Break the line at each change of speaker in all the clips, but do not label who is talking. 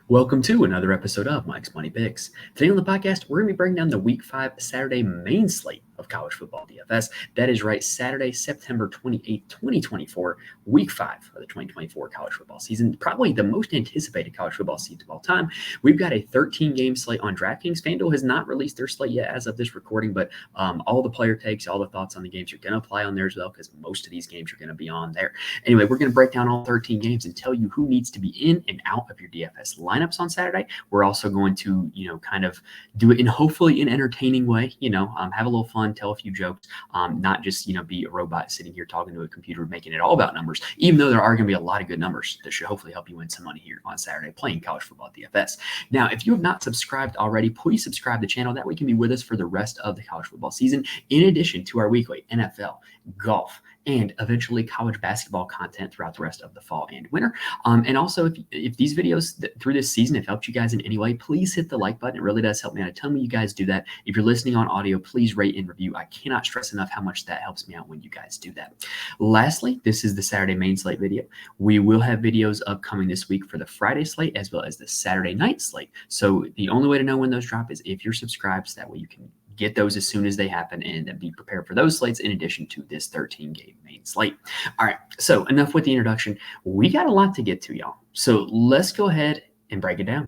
Welcome to another episode of Mike's Money Picks. Today on the podcast, we're going to be breaking down the Week 5 Saturday main slate of college football DFS. That is right, Saturday, September 28th, 2024, Week 5 of the 2024 college football season. Probably the most anticipated college football season of all time. We've got a 13-game slate on DraftKings. FanDuel has not released their slate yet as of this recording, but all the player takes, all the thoughts on the games, you're going to apply on there as well because most of these games are going to be on there. Anyway, we're going to break down all 13 games and tell you who needs to be in and out of your DFS lineups on Saturday. We're also going to, kind of do it in hopefully an entertaining way, have a little fun, tell a few jokes, not just, be a robot sitting here talking to a computer, making it all about numbers, even though there are going to be a lot of good numbers that should hopefully help you win some money here on Saturday playing college football DFS. Now, if you have not subscribed already, please subscribe to the channel. That way you can be with us for the rest of the college football season, in addition to our weekly NFL, golf, and eventually college basketball content throughout the rest of the fall and winter. And also, if these videos through this season have helped you guys in any way, please hit the like button. It really does help me out a ton when you guys do that. If you're listening on audio, please rate and review. I cannot stress enough how much that helps me out when you guys do that. Lastly, this is the Saturday main slate video. We will have videos upcoming this week for the Friday slate as well as the Saturday night slate. So the only way to know when those drop is if you're subscribed, so that way you can get those as soon as they happen and be prepared for those slates in addition to this 13-game main slate. All right, so enough with the introduction. We got a lot to get to, y'all. So let's go ahead and break it down.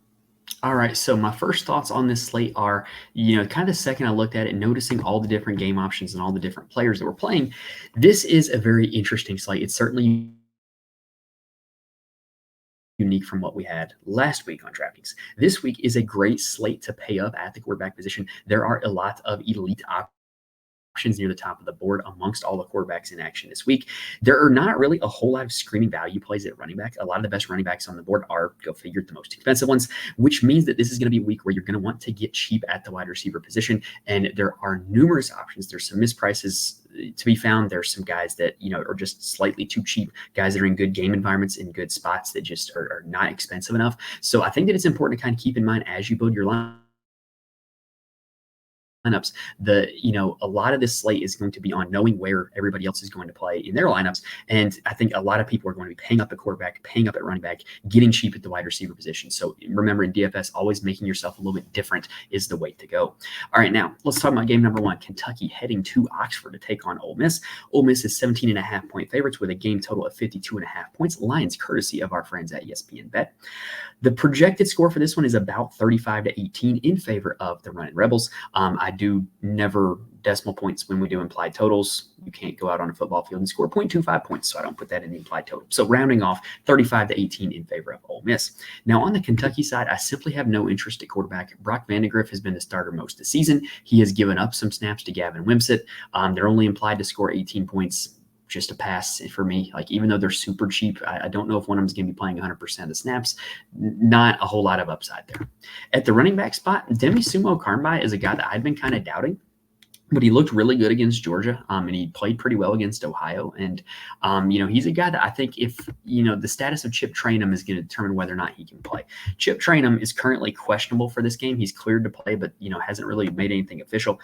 All right, so my first thoughts on this slate are, kind of the second I looked at it, noticing all the different game options and all the different players that we're playing, this is a very interesting slate. It's certainly unique from what we had last week on DraftKings. This week is a great slate to pay up at the quarterback position. There are a lot of elite options near the top of the board amongst all the quarterbacks in action this week. There are not really a whole lot of screaming value plays at running back. A lot of the best running backs on the board are, go figure, the most expensive ones, which means that this is going to be a week where you're going to want to get cheap at the wide receiver position. And there are numerous options. There's some misprices to be found. There's some guys that, are just slightly too cheap, guys that are in good game environments, in good spots that just are not expensive enough. So I think that it's important to kind of keep in mind as you build your lineups, a lot of this slate is going to be on knowing where everybody else is going to play in their lineups. And I think a lot of people are going to be paying up at quarterback, paying up at running back, getting cheap at the wide receiver position. So remember, in DFS, always making yourself a little bit different is the way to go. All right, now let's talk about game number one. Kentucky heading to Oxford to take on Ole Miss. Ole Miss is 17.5-point favorites with a game total of 52.5 points. Lines courtesy of our friends at ESPN Bet. The projected score for this one is about 35-18 in favor of the Running Rebels. I do never decimal points when we do implied totals. You can't go out on a football field and score 0.25 points, so I don't put that in the implied total. So rounding off, 35-18 in favor of Ole Miss. Now on the Kentucky side, I simply have no interest at quarterback. Brock Vandagriff has been the starter most of the season. He has given up some snaps to Gavin Wimsatt. They're only implied to score 18 points. Just a pass for me. Like, even though they're super cheap, I don't know if one of them is going to be playing 100% of the snaps. Not a whole lot of upside there. At the running back spot, Demi Sumo-Karnbai is a guy that I'd been kind of doubting, but he looked really good against Georgia, and he played pretty well against Ohio. And, he's a guy that I think if, the status of Chip Trayanum is going to determine whether or not he can play. Chip Trayanum is currently questionable for this game. He's cleared to play, but, hasn't really made anything official.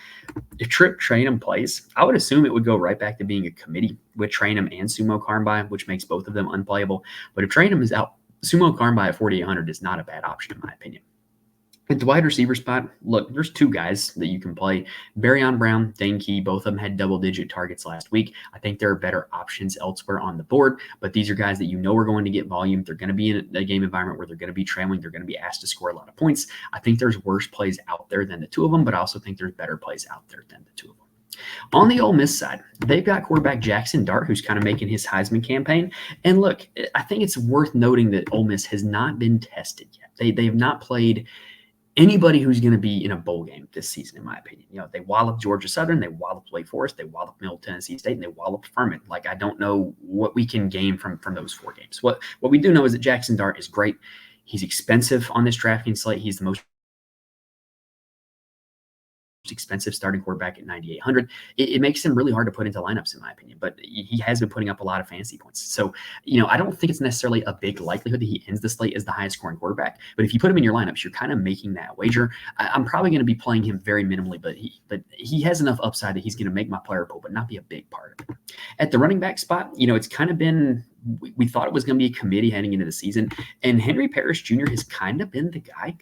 If Chip Trayanum plays, I would assume it would go right back to being a committee with Trayanum and Sumo-Karnbai, which makes both of them unplayable. But if Trayanum is out, Sumo-Karnbai at 4,800 is not a bad option in my opinion. At the wide receiver spot, look, there's two guys that you can play. Barryon Brown, Dane Key, both of them had double-digit targets last week. I think there are better options elsewhere on the board, but these are guys that are going to get volume. They're going to be in a game environment where they're going to be trailing. They're going to be asked to score a lot of points. I think there's worse plays out there than the two of them, but I also think there's better plays out there than the two of them. On the Ole Miss side, they've got quarterback Jackson Dart, who's kind of making his Heisman campaign. And look, I think it's worth noting that Ole Miss has not been tested yet. They have not played anybody who's going to be in a bowl game this season, in my opinion. They walloped Georgia Southern, they walloped Wake Forest, they walloped Middle Tennessee State, and they walloped Furman. Like, I don't know what we can gain from those four games. What we do know is that Jackson Dart is great. He's expensive on this DraftKings slate. He's the most most expensive starting quarterback at 9,800. It makes him really hard to put into lineups, in my opinion, but he has been putting up a lot of fantasy points. So, I don't think it's necessarily a big likelihood that he ends the slate as the highest scoring quarterback, but if you put him in your lineups, you're kind of making that wager. I'm probably going to be playing him very minimally, but he has enough upside that he's going to make my player pool, but not be a big part of it. At the running back spot, it's kind of been, we thought it was going to be a committee heading into the season, and Henry Parrish Jr. has kind of been the guy,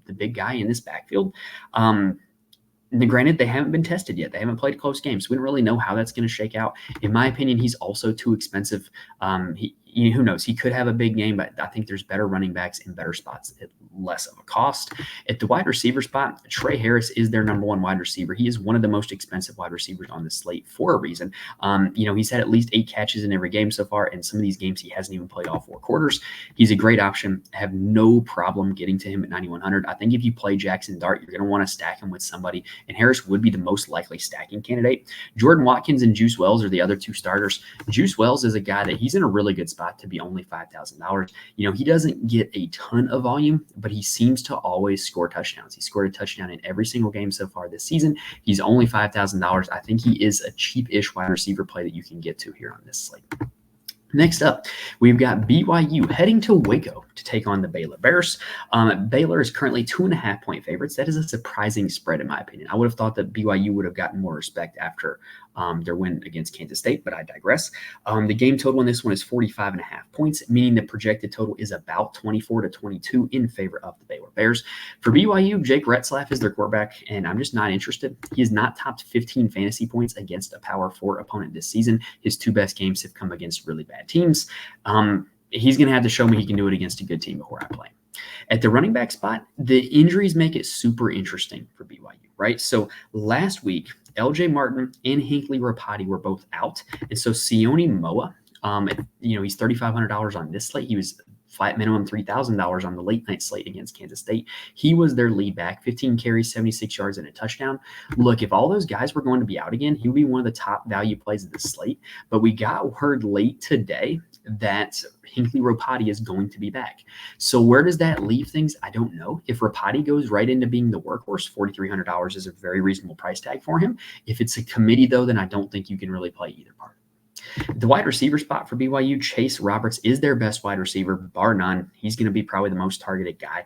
the big guy in this backfield. Granted, they haven't been tested yet. They haven't played close games. So we don't really know how that's going to shake out. In my opinion, he's also too expensive. Who knows? He could have a big game, but I think there's better running backs in better spots at less of a cost. At the wide receiver spot, Trey Harris is their number one wide receiver. He is one of the most expensive wide receivers on the slate for a reason. He's had at least 8 catches in every game so far, and some of these games he hasn't even played all 4 quarters. He's a great option. I have no problem getting to him at 9,100. I think if you play Jackson Dart, you're going to want to stack him with somebody, and Harris would be the most likely stacking candidate. Jordan Watkins and Juice Wells are the other 2 starters. Juice Wells is a guy that he's in a really good spot to be only $5,000. He doesn't get a ton of volume, but he seems to always score touchdowns. He scored a touchdown in every single game so far this season. He's only $5,000. I think he is a cheap-ish wide receiver play that you can get to here on this slate. Next up, we've got BYU heading to Waco to take on the Baylor Bears. Baylor is currently 2.5-point favorites. That is a surprising spread, in my opinion. I would have thought that BYU would have gotten more respect after their win against Kansas State, but I digress. The game total in this one is 45.5 points, meaning the projected total is about 24 to 22 in favor of the Baylor Bears. For BYU, Jake Retzlaff is their quarterback, and I'm just not interested. He has not topped 15 fantasy points against a Power 4 opponent this season. His 2 best games have come against really bad teams. He's going to have to show me he can do it against a good team before I play him. At the running back spot, the injuries make it super interesting for BYU, right? So last week, LJ Martin and Hinckley Rapati were both out. And so Sione Moa, he's $3,500 on this slate. He was flat minimum $3,000 on the late night slate against Kansas State. He was their lead back, 15 carries, 76 yards, and a touchdown. Look, if all those guys were going to be out again, he would be one of the top value plays of the slate. But we got word late today that Hinckley Rapati is going to be back. So where does that leave things? I don't know. If Rapati goes right into being the workhorse, $4,300 is a very reasonable price tag for him. If it's a committee, though, then I don't think you can really play either part. The wide receiver spot for BYU, Chase Roberts is their best wide receiver, bar none. He's going to be probably the most targeted guy.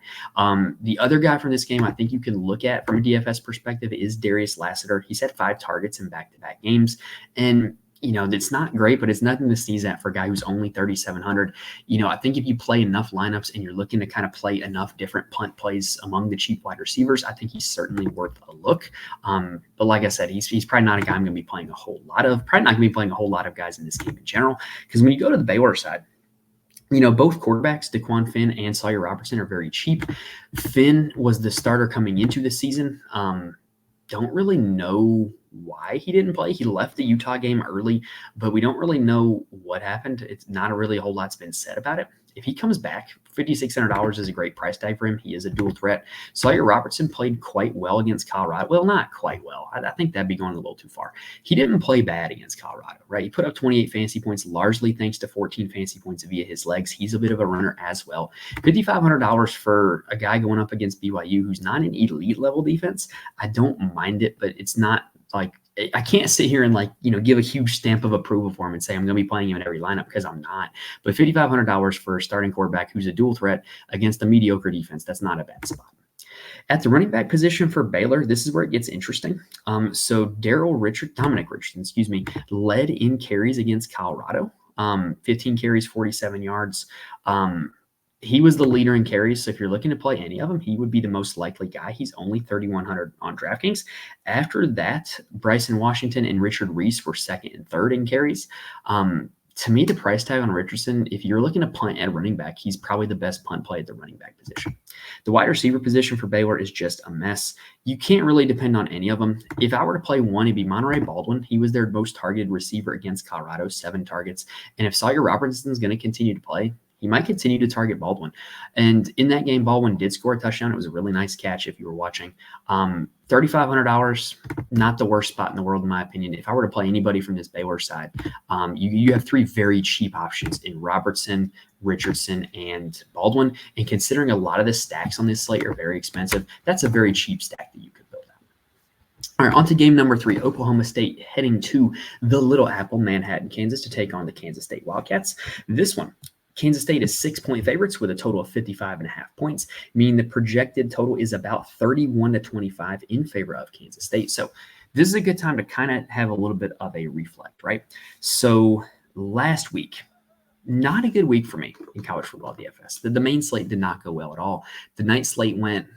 The other guy from this game I think you can look at from a DFS perspective is Darius Lassiter. He's had 5 targets in back-to-back games. And it's not great, but it's nothing to sneeze at for a guy who's only 3,700. I think if you play enough lineups and you're looking to kind of play enough different punt plays among the cheap wide receivers, I think he's certainly worth a look. But like I said, he's probably not a guy I'm going to be playing a whole lot of. Probably not going to be playing a whole lot of guys in this game in general, because when you go to the Baylor side, both quarterbacks, DeQuan Finn and Sawyer Robertson, are very cheap. Finn was the starter coming into the season. Don't really know why he didn't play. He left the Utah game early, but we don't really know what happened. It's not really a whole lot's been said about it. If he comes back, $5,600 is a great price tag for him. He is a dual threat. Sawyer Robertson played quite well against Colorado. Well, not quite well. I think that'd be going a little too far. He didn't play bad against Colorado, right? He put up 28 fantasy points, largely thanks to 14 fantasy points via his legs. He's a bit of a runner as well. $5,500 for a guy going up against BYU who's not an elite level defense. I don't mind it, but it's not like, I can't sit here and give a huge stamp of approval for him and say I'm going to be playing him in every lineup, because I'm not. But $5,500 for a starting quarterback who's a dual threat against a mediocre defense, that's not a bad spot. At the running back position for Baylor, this is where it gets interesting. So Dominic Richardson, led in carries against Colorado. 15 carries, 47 yards. He was the leader in carries, so if you're looking to play any of them, he would be the most likely guy. He's only 3,100 on DraftKings. After that, Bryson Washington and Richard Reese were second and third in carries. To me, the price tag on Richardson, if you're looking to punt at running back, he's probably the best punt play at the running back position. The wide receiver position for Baylor is just a mess. You can't really depend on any of them. If I were to play one, it'd be Monterey Baldwin. He was their most targeted receiver against Colorado, 7 targets. And if Sawyer Robertson's going to continue to play, he might continue to target Baldwin. And in that game, Baldwin did score a touchdown. It was a really nice catch if you were watching. $3,500, not the worst spot in the world, in my opinion. If I were to play anybody from this Baylor side, you have 3 very cheap options in Robertson, Richardson, and Baldwin. And considering a lot of the stacks on this slate are very expensive, that's a very cheap stack that you could build out. All right, on to game number 3, Oklahoma State heading to the Little Apple, Manhattan, Kansas, to take on the Kansas State Wildcats. This one, Kansas State is 6-point favorites with a total of 55.5 points, meaning the projected total is about 31-25 in favor of Kansas State. So this is a good time to kind of have a little bit of a reflect, right? So last week, not a good week for me in college football DFS. The main slate did not go well at all. The night slate went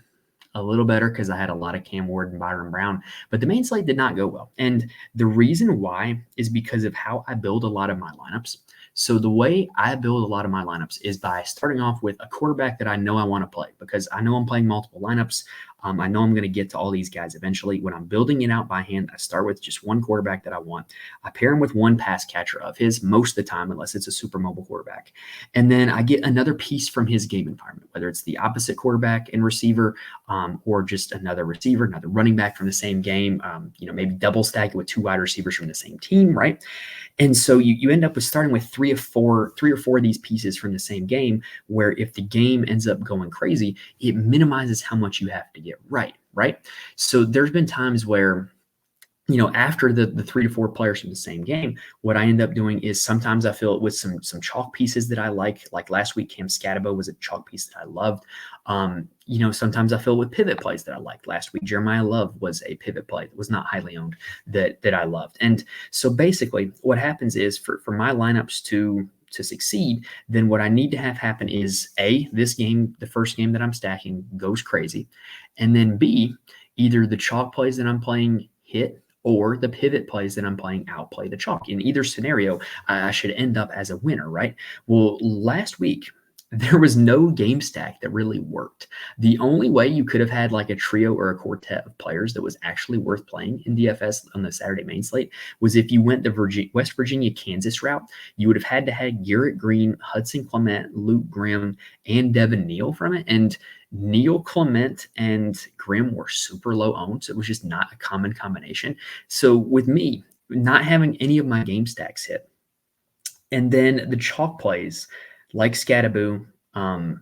a little better because I had a lot of Cam Ward and Byron Brown, but the main slate did not go well. And the reason why is because of how I build a lot of my lineups. So the way I build a lot of my lineups is by starting off with a quarterback that I know I want to play, because I know I'm playing multiple lineups. I know I'm going to get to all these guys eventually. When I'm building it out by hand, I start with just one quarterback that I want. I pair him with one pass catcher of his most of the time, unless it's a super mobile quarterback. And then I get another piece from his game environment, whether it's the opposite quarterback and receiver, or just another receiver, another running back from the same game, maybe double stack it with 2 wide receivers from the same team, right? And so you end up with starting with three or four of these pieces from the same game, where if the game ends up going crazy, it minimizes how much you have to get right? So there's been times where, after the 3 to 4 players from the same game, what I end up doing is sometimes I fill it with some chalk pieces that I like last week, Cam Scatabo was a chalk piece that I loved. Sometimes I fill it with pivot plays that I liked. Last week, Jeremiah Love was a pivot play that was not highly owned that I loved. And so basically what happens is for my lineups to succeed, then what I need to have happen is A, this game, the first game that I'm stacking, goes crazy. And then B, either the chalk plays that I'm playing hit, or the pivot plays that I'm playing outplay the chalk. In either scenario, I should end up as a winner, right? Well, last week, there was no game stack that really worked. The only way you could have had like a trio or a quartet of players that was actually worth playing in DFS on the Saturday main slate was if you went the West Virginia, Kansas route. You would have had to have Garrett Green, Hudson Clement, Luke Grimm, and Devin Neal from it. And Neal, Clement, and Grimm were super low owned, so it was just not a common combination. So with me, not having any of my game stacks hit, and then the chalk plays like Scattaboo, who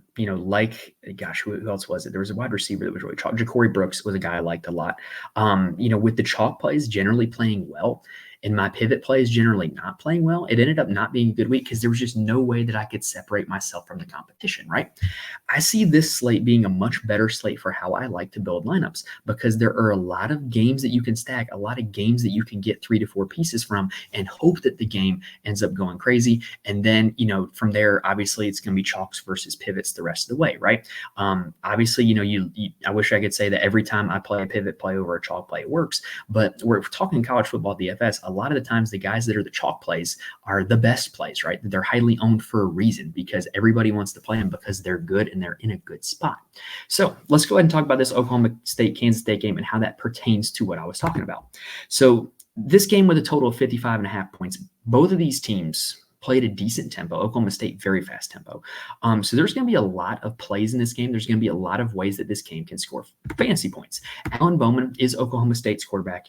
else was it? There was a wide receiver that was really chalk. Ja'Cory Brooks was a guy I liked a lot. With the chalk plays generally playing well, and my pivot plays generally not playing well, it ended up not being a good week because there was just no way that I could separate myself from the competition, right? I see this slate being a much better slate for how I like to build lineups, because there are a lot of games that you can stack, a lot of games that you can get 3 to 4 pieces from and hope that the game ends up going crazy. And then, from there, obviously it's going to be chalks versus pivots the rest of the way, right? Obviously, I wish I could say that every time I play a pivot play over a chalk play, it works. But we're talking college football DFS. A lot of the times the guys that are the chalk plays are the best plays, right? They're highly owned for a reason, because everybody wants to play them because they're good and they're in a good spot. So let's go ahead and talk about this Oklahoma State, Kansas State game and how that pertains to what I was talking about. So this game with a total of 55.5 points, both of these teams played a decent tempo. Oklahoma State, very fast tempo. So there's going to be a lot of plays in this game. There's going to be a lot of ways that this game can score fantasy points. Alan Bowman is Oklahoma State's quarterback.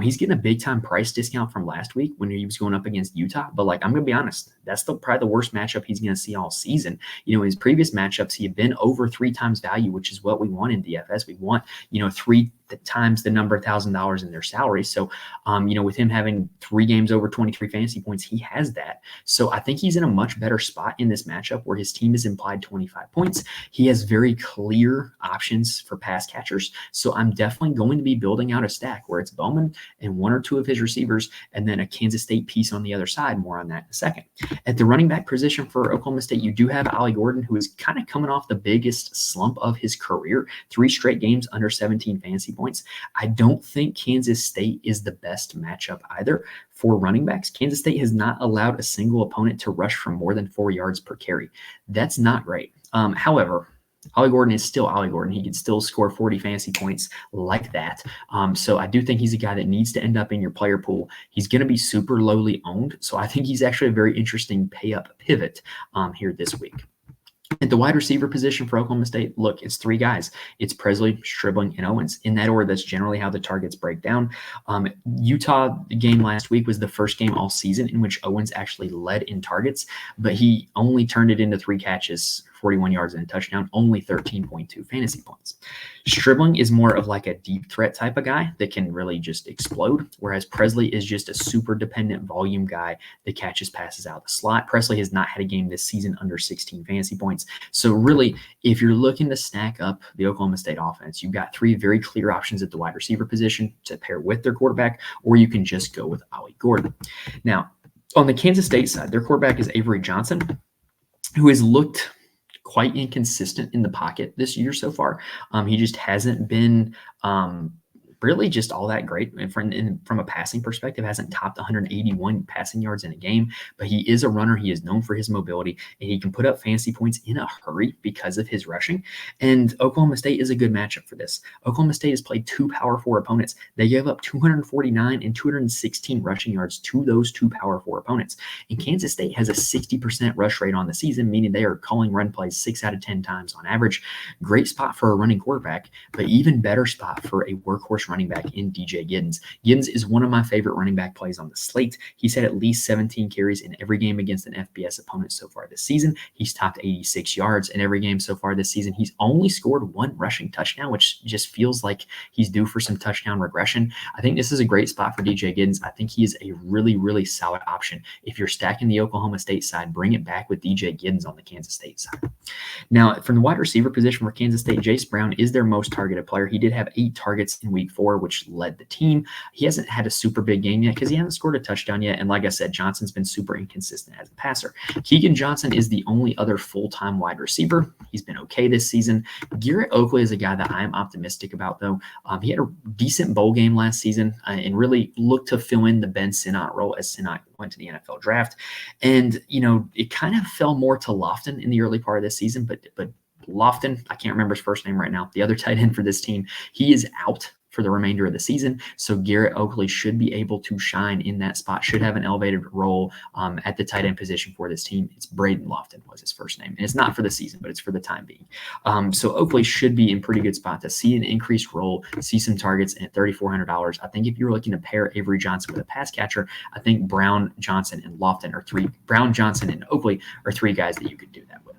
He's getting a big-time price discount from last week when he was going up against Utah. But, I'm going to be honest, that's probably the worst matchup he's going to see all season. In his previous matchups, he had been over 3 times value, which is what we want in DFS. We want, 3 times the number of $1,000 in their salary. So, with him having 3 games over 23 fantasy points, he has that. So I think he's in a much better spot in this matchup where his team is implied 25 points. He has very clear options for pass catchers. So I'm definitely going to be building out a stack where it's Bowman and 1 or 2 of his receivers, and then a Kansas State piece on the other side. More on that in a second. At the running back position for Oklahoma State, you do have Ollie Gordon, who is kind of coming off the biggest slump of his career, 3 straight games under 17 fantasy points. I don't think Kansas State is the best matchup either for running backs. Kansas State has not allowed a single opponent to rush for more than 4 yards per carry. That's not great. However, Ollie Gordon is still Ollie Gordon. He can still score 40 fantasy points like that. So I do think he's a guy that needs to end up in your player pool. He's going to be super lowly owned. So I think he's actually a very interesting pay-up pivot here this week. At the wide receiver position for Oklahoma State, look, it's 3 guys. It's Presley, Stribling, and Owens. In that order, that's generally how the targets break down. Utah, the game last week, was the first game all season in which Owens actually led in targets, but he only turned it into 3 catches 41 yards and a touchdown, only 13.2 fantasy points. Stribling is more of like a deep threat type of guy that can really just explode, whereas Presley is just a super dependent volume guy that catches passes out of the slot. Presley has not had a game this season under 16 fantasy points. So really, if you're looking to stack up the Oklahoma State offense, you've got three very clear options at the wide receiver position to pair with their quarterback, or you can just go with Ollie Gordon. Now, on the Kansas State side, their quarterback is Avery Johnson, who has looked quite inconsistent in the pocket this year so far. He just hasn't been really just all that great. And from a passing perspective, hasn't topped 181 passing yards in a game, but he is a runner. He is known for his mobility, and he can put up fantasy points in a hurry because of his rushing. And Oklahoma State is a good matchup for this. Oklahoma State has played two Power 4 opponents. They gave up 249 and 216 rushing yards to those two Power 4 opponents. And Kansas State has a 60% rush rate on the season, meaning they are calling run plays 6 out of 10 times on average. Great spot for a running quarterback, but even better spot for a workhorse running back in DJ Giddens. Giddens is one of my favorite running back plays on the slate. He's had at least 17 carries in every game against an FBS opponent so far this season. He's topped 86 yards in every game so far this season. He's only scored one rushing touchdown, which just feels like he's due for some touchdown regression. I think this is a great spot for DJ Giddens. I think he is a really, really solid option. If you're stacking the Oklahoma State side, bring it back with DJ Giddens on the Kansas State side. Now, from the wide receiver position for Kansas State, Jace Brown is their most targeted player. He did have 8 targets in week 4, which led the team. He hasn't had a super big game yet because he hasn't scored a touchdown yet. And like I said, Johnson's been super inconsistent as a passer. Keegan Johnson is the only other full-time wide receiver. He's been okay this season. Garrett Oakley is a guy that I am optimistic about, though. He had a decent bowl game last season and really looked to fill in the Ben Sinnott role as Sinnott went to the NFL draft. And, it kind of fell more to Lofton in the early part of this season, but Lofton, I can't remember his first name right now, the other tight end for this team, he is out for the remainder of the season. So Garrett Oakley should be able to shine in that spot, should have an elevated role at the tight end position for this team. It's Braden Lofton was his first name. And it's not for the season, but it's for the time being. So Oakley should be in pretty good spot to see an increased role, see some targets at $3,400. I think if you're looking to pair Avery Johnson with a pass catcher, I think Brown, Johnson, and Johnson, and Oakley are 3 guys that you could do that with.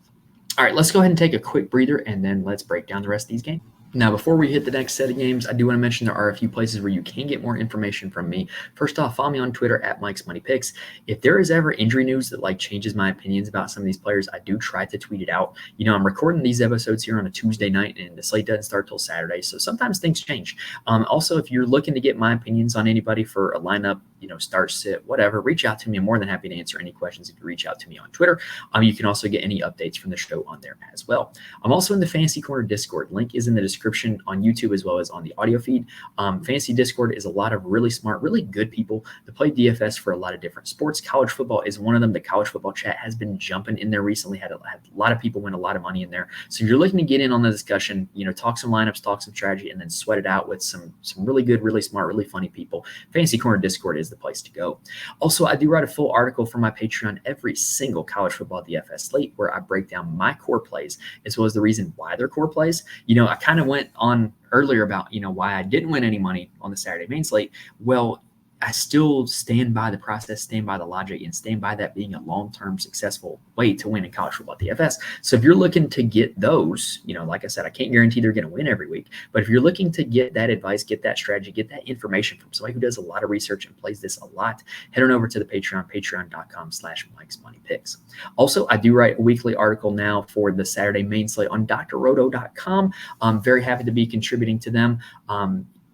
All right, let's go ahead and take a quick breather, and then let's break down the rest of these games. Now, before we hit the next set of games, I do want to mention there are a few places where you can get more information from me. First off, follow me on Twitter at Mike's Money Picks. If there is ever injury news that changes my opinions about some of these players, I do try to tweet it out. I'm recording these episodes here on a Tuesday night, and the slate doesn't start till Saturday, so sometimes things change. Also, if you're looking to get my opinions on anybody for a lineup, start, sit, whatever, reach out to me. I'm more than happy to answer any questions if you reach out to me on Twitter. You can also get any updates from the show on there as well. I'm also in the Fantasy Corner Discord. Link is in the description on YouTube as well as on the audio feed. Fantasy Discord is a lot of really smart, really good people that play DFS for a lot of different sports. College football is one of them. The college football chat has been jumping in there recently, had a lot of people win a lot of money in there. So if you're looking to get in on the discussion, talk some lineups, talk some strategy, and then sweat it out with some really good, really smart, really funny people, Fantasy Corner Discord is the place to go. Also, I do write a full article for my Patreon every single college football DFS slate where I break down my core plays as well as the reason why they're core plays. I kind of went on earlier about, why I didn't win any money on the Saturday main slate. Well, I still stand by the process, stand by the logic, and stand by that being a long-term successful way to win in college football DFS. So if you're looking to get those, like I said, I can't guarantee they're going to win every week, but if you're looking to get that advice, get that strategy, get that information from somebody who does a lot of research and plays this a lot, head on over to the Patreon, patreon.com/Mike's Money Picks. Also, I do write a weekly article now for the Saturday main slate on drroto.com. I'm very happy to be contributing to them.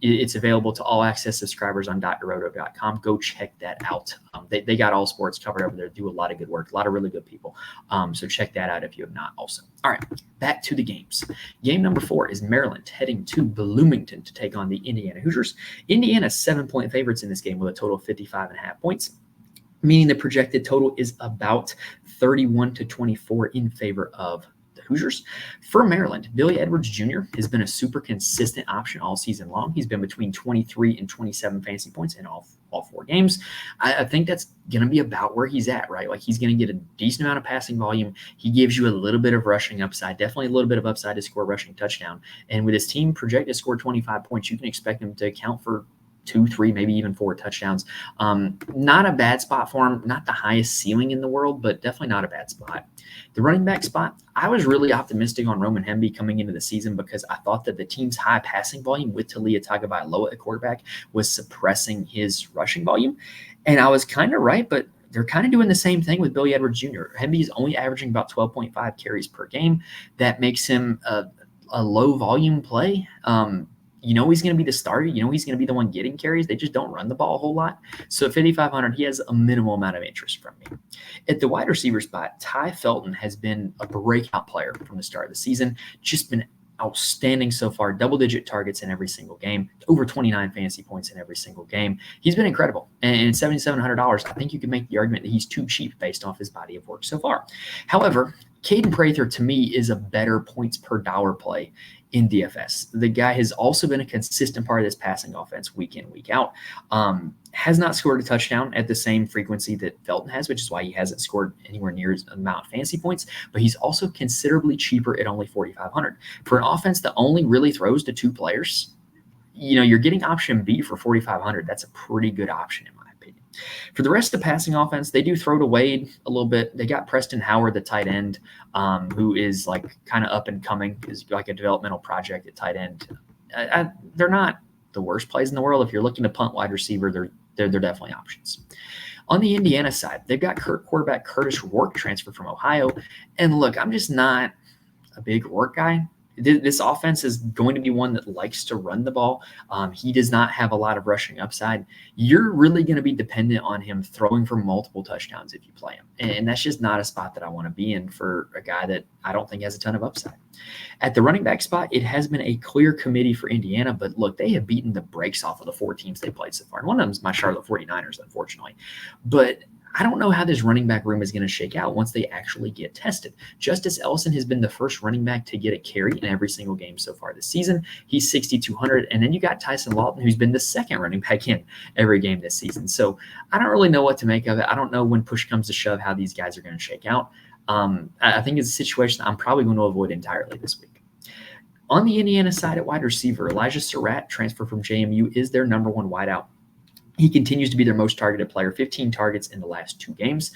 It's available to all access subscribers on drroto.com. Go check that out. They got all sports covered over there, do a lot of good work, a lot of really good people. So check that out if you have not also. All right, back to the games. Game number 4 is Maryland heading to Bloomington to take on the Indiana Hoosiers. Indiana 7-point favorites in this game with a total of 55.5 points, meaning the projected total is about 31-24 in favor of the Hoosiers. For Maryland, Billy Edwards Jr. has been a super consistent option all season long. He's been between 23 and 27 fantasy points in all 4 games. I think that's going to be about where he's at, right? He's going to get a decent amount of passing volume. He gives you a little bit of rushing upside, definitely a little bit of upside to score a rushing touchdown. And with his team projected to score 25 points, you can expect him to account for 2, 3, maybe even 4 touchdowns. Not a bad spot for him. Not the highest ceiling in the world, but definitely not a bad spot. The running back spot, I was really optimistic on Roman Hemby coming into the season because I thought that the team's high passing volume with Talia Tagovailoa at quarterback was suppressing his rushing volume. And I was kind of right, but they're kind of doing the same thing with Billy Edwards Jr. Hemby's only averaging about 12.5 carries per game. That makes him a low volume play. He's going to be the starter. He's going to be the one getting carries. They just don't run the ball a whole lot. So at 5,500, he has a minimal amount of interest from me. At the wide receiver spot, Ty Felton has been a breakout player from the start of the season. Just been outstanding so far. Double-digit targets in every single game. Over 29 fantasy points in every single game. He's been incredible. And at $7,700, I think you can make the argument that he's too cheap based off his body of work so far. However, Caden Prather, to me, is a better points per dollar play in DFS. The guy has also been a consistent part of this passing offense week in, week out. Has not scored a touchdown at the same frequency that Felton has, which is why he hasn't scored anywhere near his amount of fantasy points, but he's also considerably cheaper at only 4,500. For an offense that only really throws to 2 players, you're getting option B for 4,500. That's a pretty good option in my opinion. For the rest of the passing offense, they do throw to Wade a little bit. They got Preston Howard, the tight end, who is like kind of up and coming, is like a developmental project at tight end. They're not the worst plays in the world. If you're looking to punt wide receiver, they're definitely options. On the Indiana side, they've got quarterback Curtis Rourke transferred from Ohio. And look, I'm just not a big Rourke guy. This offense is going to be one that likes to run the ball. He does not have a lot of rushing upside. You're really going to be dependent on him throwing for multiple touchdowns if you play him. And that's just not a spot that I want to be in for a guy that I don't think has a ton of upside. At the running back spot, it has been a clear committee for Indiana, but look, they have beaten the brakes off of the 4 teams they played so far. And one of them is my Charlotte 49ers, unfortunately. But I don't know how this running back room is going to shake out once they actually get tested. Justice Ellison has been the first running back to get a carry in every single game so far this season. He's 6,200. And then you got Tyson Lawton, who's been the second running back in every game this season. So I don't really know what to make of it. I don't know when push comes to shove how these guys are going to shake out. I think it's a situation I'm probably going to avoid entirely this week. On the Indiana side at wide receiver, Elijah Surratt, transfer from JMU, is their number 1 wideout. He continues to be their most targeted player, 15 targets in the last 2 games.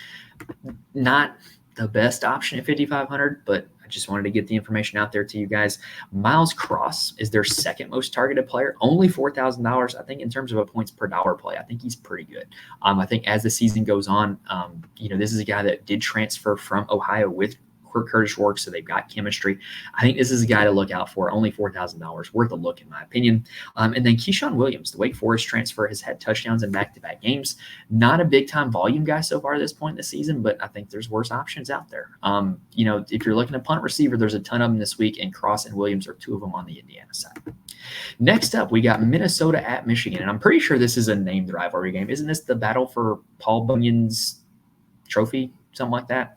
Not the best option at 5,500, but I just wanted to get the information out there to you guys. Miles Cross is their second most targeted player, only $4,000. I think in terms of a points per dollar play, I think he's pretty good. I think as the season goes on, this is a guy that did transfer from Ohio with Curtis Rourke, so they've got chemistry. I think this is a guy to look out for. Only $4,000, worth a look in my opinion. And then Keyshawn Williams, the Wake Forest transfer, has had touchdowns in back-to-back games. Not a big-time volume guy so far at this point in the season, but I think there's worse options out there. If you're looking at punt receiver, there's a ton of them this week, and Cross and Williams are 2 of them on the Indiana side. Next up, we got Minnesota at Michigan, and I'm pretty sure this is a named rivalry game. Isn't this the battle for Paul Bunyan's trophy, something like that?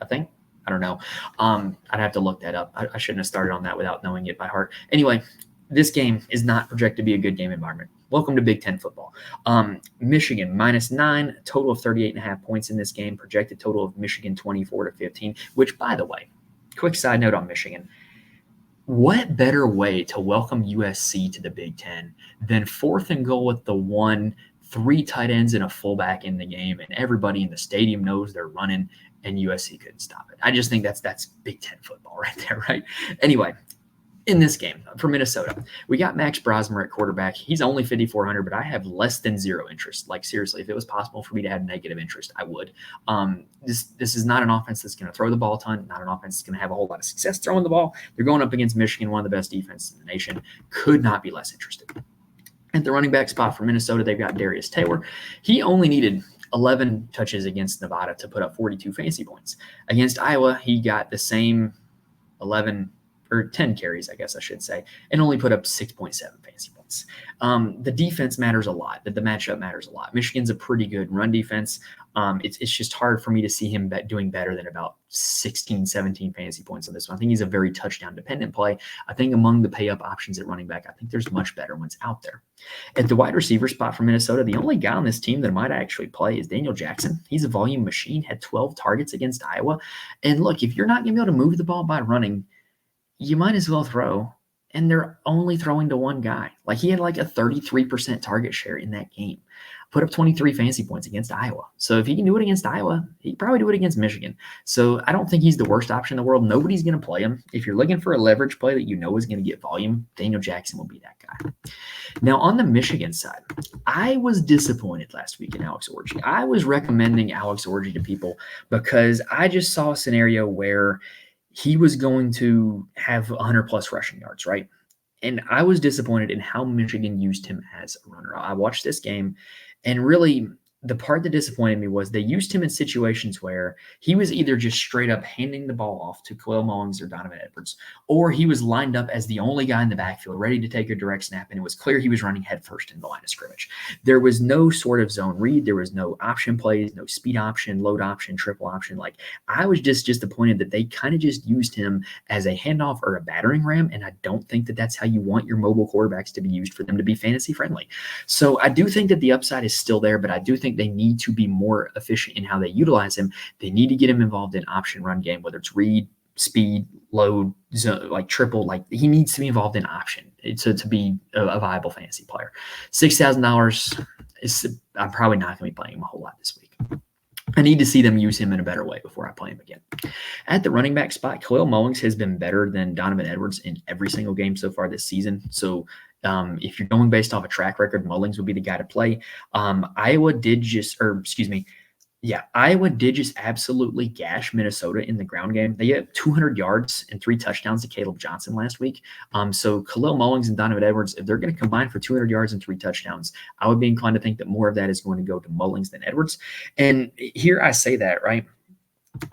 I think. I don't know. I'd have to look that up. I shouldn't have started on that without knowing it by heart. Anyway, this game is not projected to be a good game environment. Welcome to Big Ten football. Michigan -9, total of 38.5 points in this game. Projected total of Michigan 24-15, which, by the way, quick side note on Michigan. What better way to welcome USC to the Big Ten than 4th and goal with the 1, 3 tight ends and a fullback in the game, and everybody in the stadium knows they're running, and USC couldn't stop it. I just think that's Big Ten football right there, right? Anyway, in this game for Minnesota, we got Max Brosmer at quarterback. He's only 5,400, but I have less than 0 interest. Like, seriously, if it was possible for me to have negative interest, I would. This is not an offense that's going to throw the ball a ton, not an offense that's going to have a whole lot of success throwing the ball. They're going up against Michigan, one of the best defenses in the nation. Could not be less interested. At the running back spot for Minnesota, they've got Darius Taylor. He only needed 11 touches against Nevada to put up 42 fantasy points. Against Iowa, he got the same 10 carries, I guess I should say, and only put up 6.7 fantasy points. The defense matters a lot. The matchup matters a lot. Michigan's a pretty good run defense. It's just hard for me to see him doing better than about 16, 17 fantasy points on this one. I think he's a very touchdown-dependent play. I think among the pay-up options at running back, I think there's much better ones out there. At the wide receiver spot for Minnesota, the only guy on this team that might actually play is Daniel Jackson. He's a volume machine, had 12 targets against Iowa. And look, if you're not going to be able to move the ball by running, you might as well throw and they're only throwing to one guy. Like he had like a 33% target share in that game. Put up 23 fantasy points against Iowa. So if he can do it against Iowa, he can probably do it against Michigan. So I don't think he's the worst option in the world. Nobody's going to play him. If you're looking for a leverage play that you know is going to get volume, Daniel Jackson will be that guy. Now, on the Michigan side, I was disappointed last week in Alex Orji. I was recommending Alex Orji to people because I just saw a scenario where he was going to have 100 plus rushing yards, right? And I was disappointed in how Michigan used him as a runner. I watched this game, and really the part that disappointed me was they used him in situations where he was either just straight up handing the ball off to Khalil Mullings or Donovan Edwards, or he was lined up as the only guy in the backfield ready to take a direct snap, and it was clear he was running headfirst in the line of scrimmage. There was no sort of zone read. There was no option plays, no speed option, load option, triple option. Like I was just disappointed that they kind of just used him as a handoff or a battering ram, and I don't think that that's how you want your mobile quarterbacks to be used for them to be fantasy friendly. So I do think that the upside is still there, but I do think they need to be more efficient in how they utilize him. They need to get him involved in option run game, whether it's read, speed, load, like triple. Like he needs to be involved in option to be a viable fantasy player. $6,000 is I'm probably not going to be playing him a whole lot this week. I need to see them use him in a better way before I play him again. At the running back spot, Khalil Mullings has been better than Donovan Edwards in every single game so far this season. So if you're going based off a track record, Mullings would be the guy to play. Iowa did just absolutely gash Minnesota in the ground game. They had 200 yards and 3 touchdowns to Caleb Johnson last week. So Khalil Mullings and Donovan Edwards, if they're going to combine for 200 yards and 3 touchdowns, I would be inclined to think that more of that is going to go to Mullings than Edwards. And here I say that, right?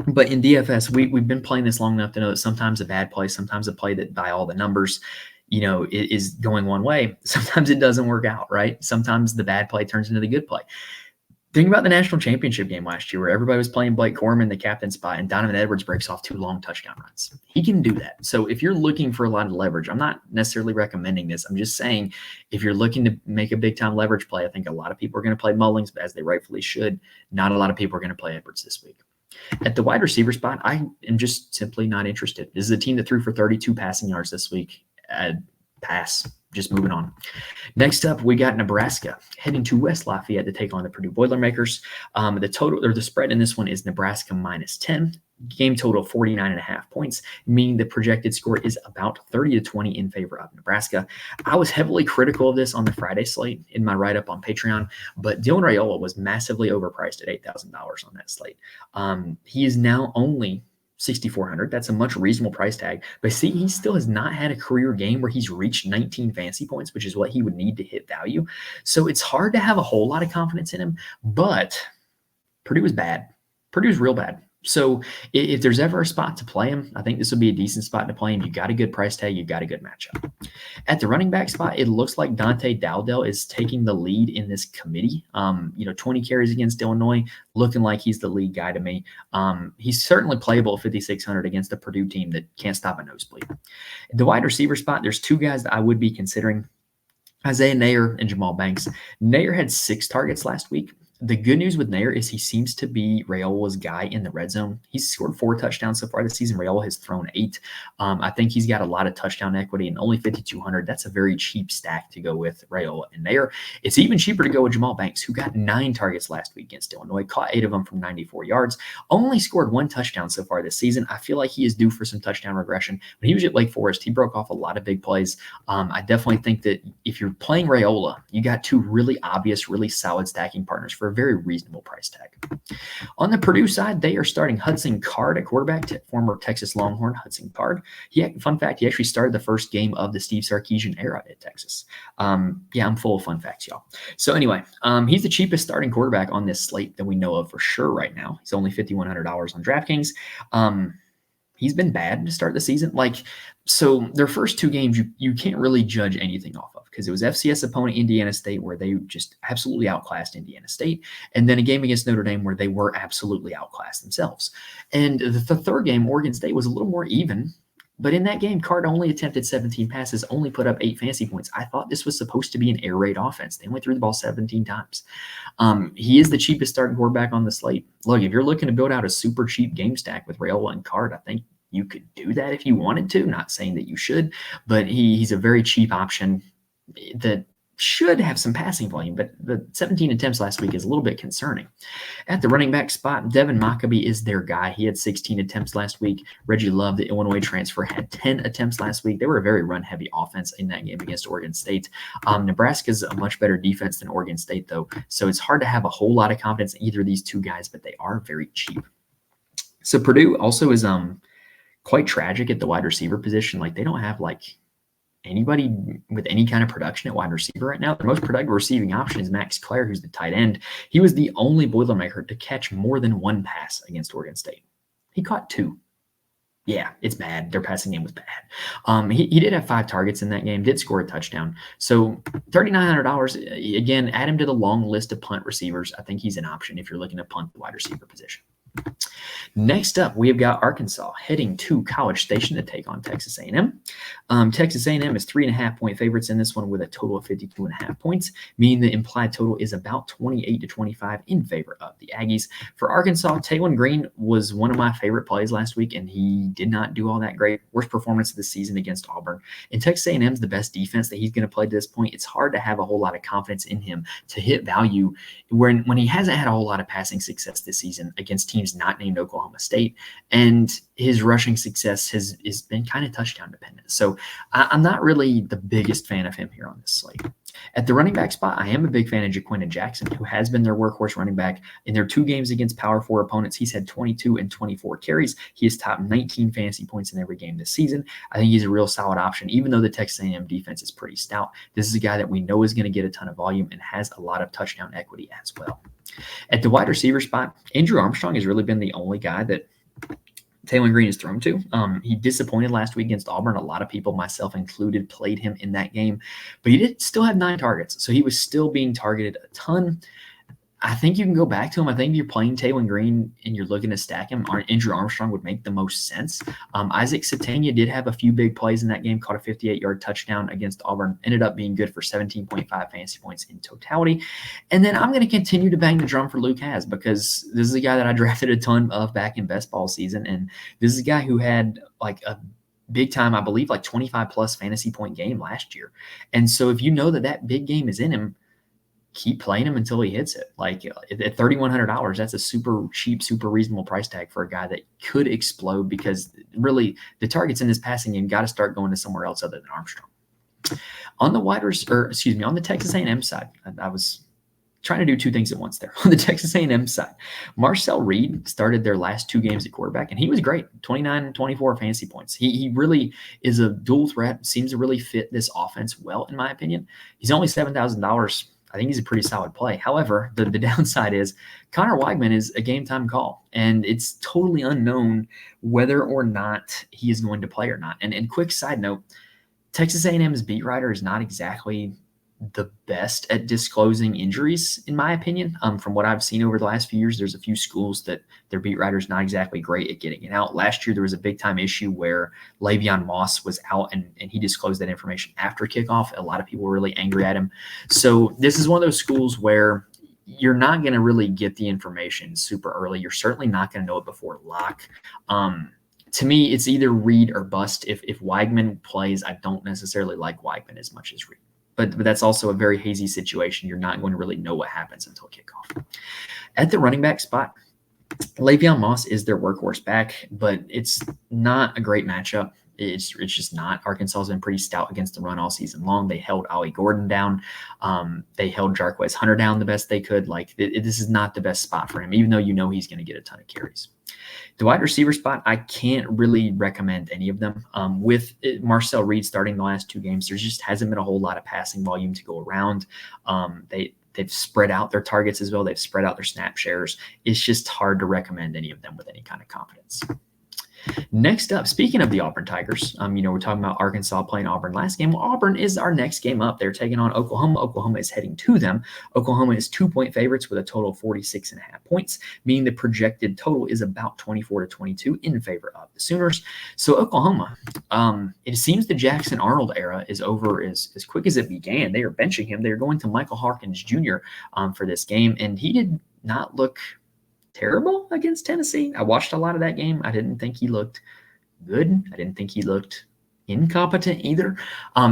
But in DFS, we've been playing this long enough to know that sometimes a bad play, sometimes a play that by all the numbers, is going one way. Sometimes it doesn't work out, right? Sometimes the bad play turns into the good play. Think about the national championship game last year where everybody was playing Blake Corum, the captain spot, and Donovan Edwards breaks off 2 long touchdown runs. He can do that. So if you're looking for a lot of leverage, I'm not necessarily recommending this. I'm just saying if you're looking to make a big-time leverage play, I think a lot of people are going to play Mullings, as they rightfully should. Not a lot of people are going to play Edwards this week. At the wide receiver spot, I am just simply not interested. This is a team that threw for 32 passing yards this week. Pass. Just moving on. Next up, we got Nebraska heading to West Lafayette to take on the Purdue Boilermakers. The total or the spread in this one is Nebraska -10. Game total 49.5 points, meaning the projected score is about 30-20 in favor of Nebraska. I was heavily critical of this on the Friday slate in my write-up on Patreon, but Dylan Raiola was massively overpriced at $8,000 on that slate. He is now only $6,400. That's a much reasonable price tag. But see, he still has not had a career game where he's reached 19 fantasy points, which is what he would need to hit value. So it's hard to have a whole lot of confidence in him. But Purdue is bad. Purdue is real bad. So if there's ever a spot to play him, I think this would be a decent spot to play him. You got a good price tag. You got a good matchup. At the running back spot, it looks like Dante Dowdell is taking the lead in this committee. 20 carries against Illinois, looking like he's the lead guy to me. He's certainly playable at 5,600 against a Purdue team that can't stop a nosebleed. At the wide receiver spot, there's 2 guys that I would be considering: Isaiah Nair and Jamal Banks. Nair had 6 targets last week. The good news with Nair is he seems to be Raiola's guy in the red zone. He's scored 4 touchdowns so far this season. Raiola has thrown 8. I think he's got a lot of touchdown equity, and only 5,200. That's a very cheap stack to go with Raiola and Nair. It's even cheaper to go with Jamal Banks, who got 9 targets last week against Illinois, caught 8 of them from 94 yards, only scored 1 touchdown so far this season. I feel like he is due for some touchdown regression. When he was at Lake Forest, he broke off a lot of big plays. I definitely think that if you're playing Raiola, you got 2 really obvious, really solid stacking partners for a very reasonable price tag. On the Purdue side, they are starting Hudson Card at quarterback, former Texas Longhorn Hudson Card. Fun fact, he actually started the first game of the Steve Sarkisian era at Texas. I'm full of fun facts, y'all. So anyway, he's the cheapest starting quarterback on this slate that we know of for sure right now. He's only $5,100 on DraftKings. He's been bad to start the season. So their first 2 games, you can't really judge anything off of, because it was FCS opponent Indiana State where they just absolutely outclassed Indiana State, and then a game against Notre Dame where they were absolutely outclassed themselves. And the third game, Oregon State, was a little more even, but in that game, Card only attempted 17 passes, only put up 8 fantasy points. I thought this was supposed to be an air raid offense. They only threw the ball 17 times. He is the cheapest starting quarterback on the slate. Look, if you're looking to build out a super cheap game stack with Raiola and Card, I think you could do that if you wanted to. Not saying that you should, but he's a very cheap option that should have some passing volume, but the 17 attempts last week is a little bit concerning. At the running back spot, Devin Mockabee is their guy. He had 16 attempts last week. Reggie Love, the Illinois transfer, had 10 attempts last week. They were a very run-heavy offense in that game against Oregon State. Nebraska's a much better defense than Oregon State, though, so it's hard to have a whole lot of confidence in either of these two guys, but they are very cheap. So Purdue also is quite tragic at the wide receiver position. Like, they don't have anybody with any kind of production at wide receiver right now. Their most productive receiving option is Max Clare, who's the tight end. He was the only Boilermaker to catch more than one pass against Oregon State. He caught 2. Yeah, it's bad. Their passing game was bad. He did have 5 targets in that game, did score a touchdown. So $3,900, again, add him to the long list of punt receivers. I think he's an option if you're looking to punt the wide receiver position. Next up, we have got Arkansas heading to College Station to take on Texas A&M. Texas A&M is 3.5-point favorites in this one with a total of 52.5 points, meaning the implied total is about 28 to 25 in favor of the Aggies. For Arkansas, Taylon Green was one of my favorite plays last week, and he did not do all that great. Worst performance of the season against Auburn. And Texas A&M is the best defense that he's going to play to this point. It's hard to have a whole lot of confidence in him to hit value when he hasn't had a whole lot of passing success this season against teams not named Oklahoma State, and his rushing success has been kind of touchdown dependent. So I'm not really the biggest fan of him here on this slate. At the running back spot, I am a big fan of Jaquinta Jackson, who has been their workhorse running back. In their 2 games against Power 4 opponents, he's had 22 and 24 carries. He has topped 19 fantasy points in every game this season. I think he's a real solid option, even though the Texas A&M defense is pretty stout. This is a guy that we know is going to get a ton of volume and has a lot of touchdown equity as well. At the wide receiver spot, Andrew Armstrong has really been the only guy that Taylon Green is thrown to. He disappointed last week against Auburn. A lot of people, myself included, played him in that game, but he did still have 9 targets, so he was still being targeted a ton. I think you can go back to him. I think if you're playing Taylon Green and you're looking to stack him, Andrew Armstrong would make the most sense. Isaac Satania did have a few big plays in that game, caught a 58-yard touchdown against Auburn, ended up being good for 17.5 fantasy points in totality. And then I'm going to continue to bang the drum for Luke Hasz, because this is a guy that I drafted a ton of back in best ball season, and this is a guy who had a big time, I believe, 25-plus fantasy point game last year. And so if you know that big game is in him, keep playing him until he hits it. At $3,100, that's a super cheap, super reasonable price tag for a guy that could explode, because really the targets in this passing game got to start going to somewhere else other than Armstrong. On the Texas A&M side, I was trying to do 2 things at once there. On the Texas A&M side, Marcel Reed started their last 2 games at quarterback, and he was great, 29 and 24 fantasy points. He really is a dual threat, seems to really fit this offense well, in my opinion. He's only $7,000. I think he's a pretty solid play. However, the downside is Connor Weigman is a game-time call, and it's totally unknown whether or not he is going to play or not. And quick side note, Texas A&M's beat writer is not exactly the best at disclosing injuries, in my opinion. From what I've seen over the last few years, there's a few schools that their beat writer's not exactly great at getting it out. Last year, there was a big-time issue where Le'Veon Moss was out, and he disclosed that information after kickoff. A lot of people were really angry at him. So this is one of those schools where you're not going to really get the information super early. You're certainly not going to know it before lock. To me, it's either read or bust. If Weigman plays, I don't necessarily like Weigman as much as Reed. But that's also a very hazy situation. You're not going to really know what happens until kickoff. At the running back spot, Le'Veon Moss is their workhorse back, but it's not a great matchup. It's just not. Arkansas has been pretty stout against the run all season long. They held Ollie Gordon down. They held Jarquez Hunter down the best they could. This is not the best spot for him, even though you know he's going to get a ton of carries. The wide receiver spot, I can't really recommend any of them. With Marcel Reed starting the last 2 games, there just hasn't been a whole lot of passing volume to go around. They've spread out their targets as well. They've spread out their snap shares. It's just hard to recommend any of them with any kind of confidence. Next up, speaking of the Auburn Tigers, we're talking about Arkansas playing Auburn last game. Well, Auburn is our next game up. They're taking on Oklahoma. Oklahoma is heading to them. Oklahoma is 2-point favorites with a total of 46.5 points, meaning the projected total is about 24 to 22 in favor of the Sooners. So Oklahoma, it seems the Jackson Arnold era is over as quick as it began. They are benching him. They're going to Michael Harkins Jr. For this game, and he did not look terrible against Tennessee. I watched a lot of that game. I didn't think he looked good. I didn't think he looked incompetent either.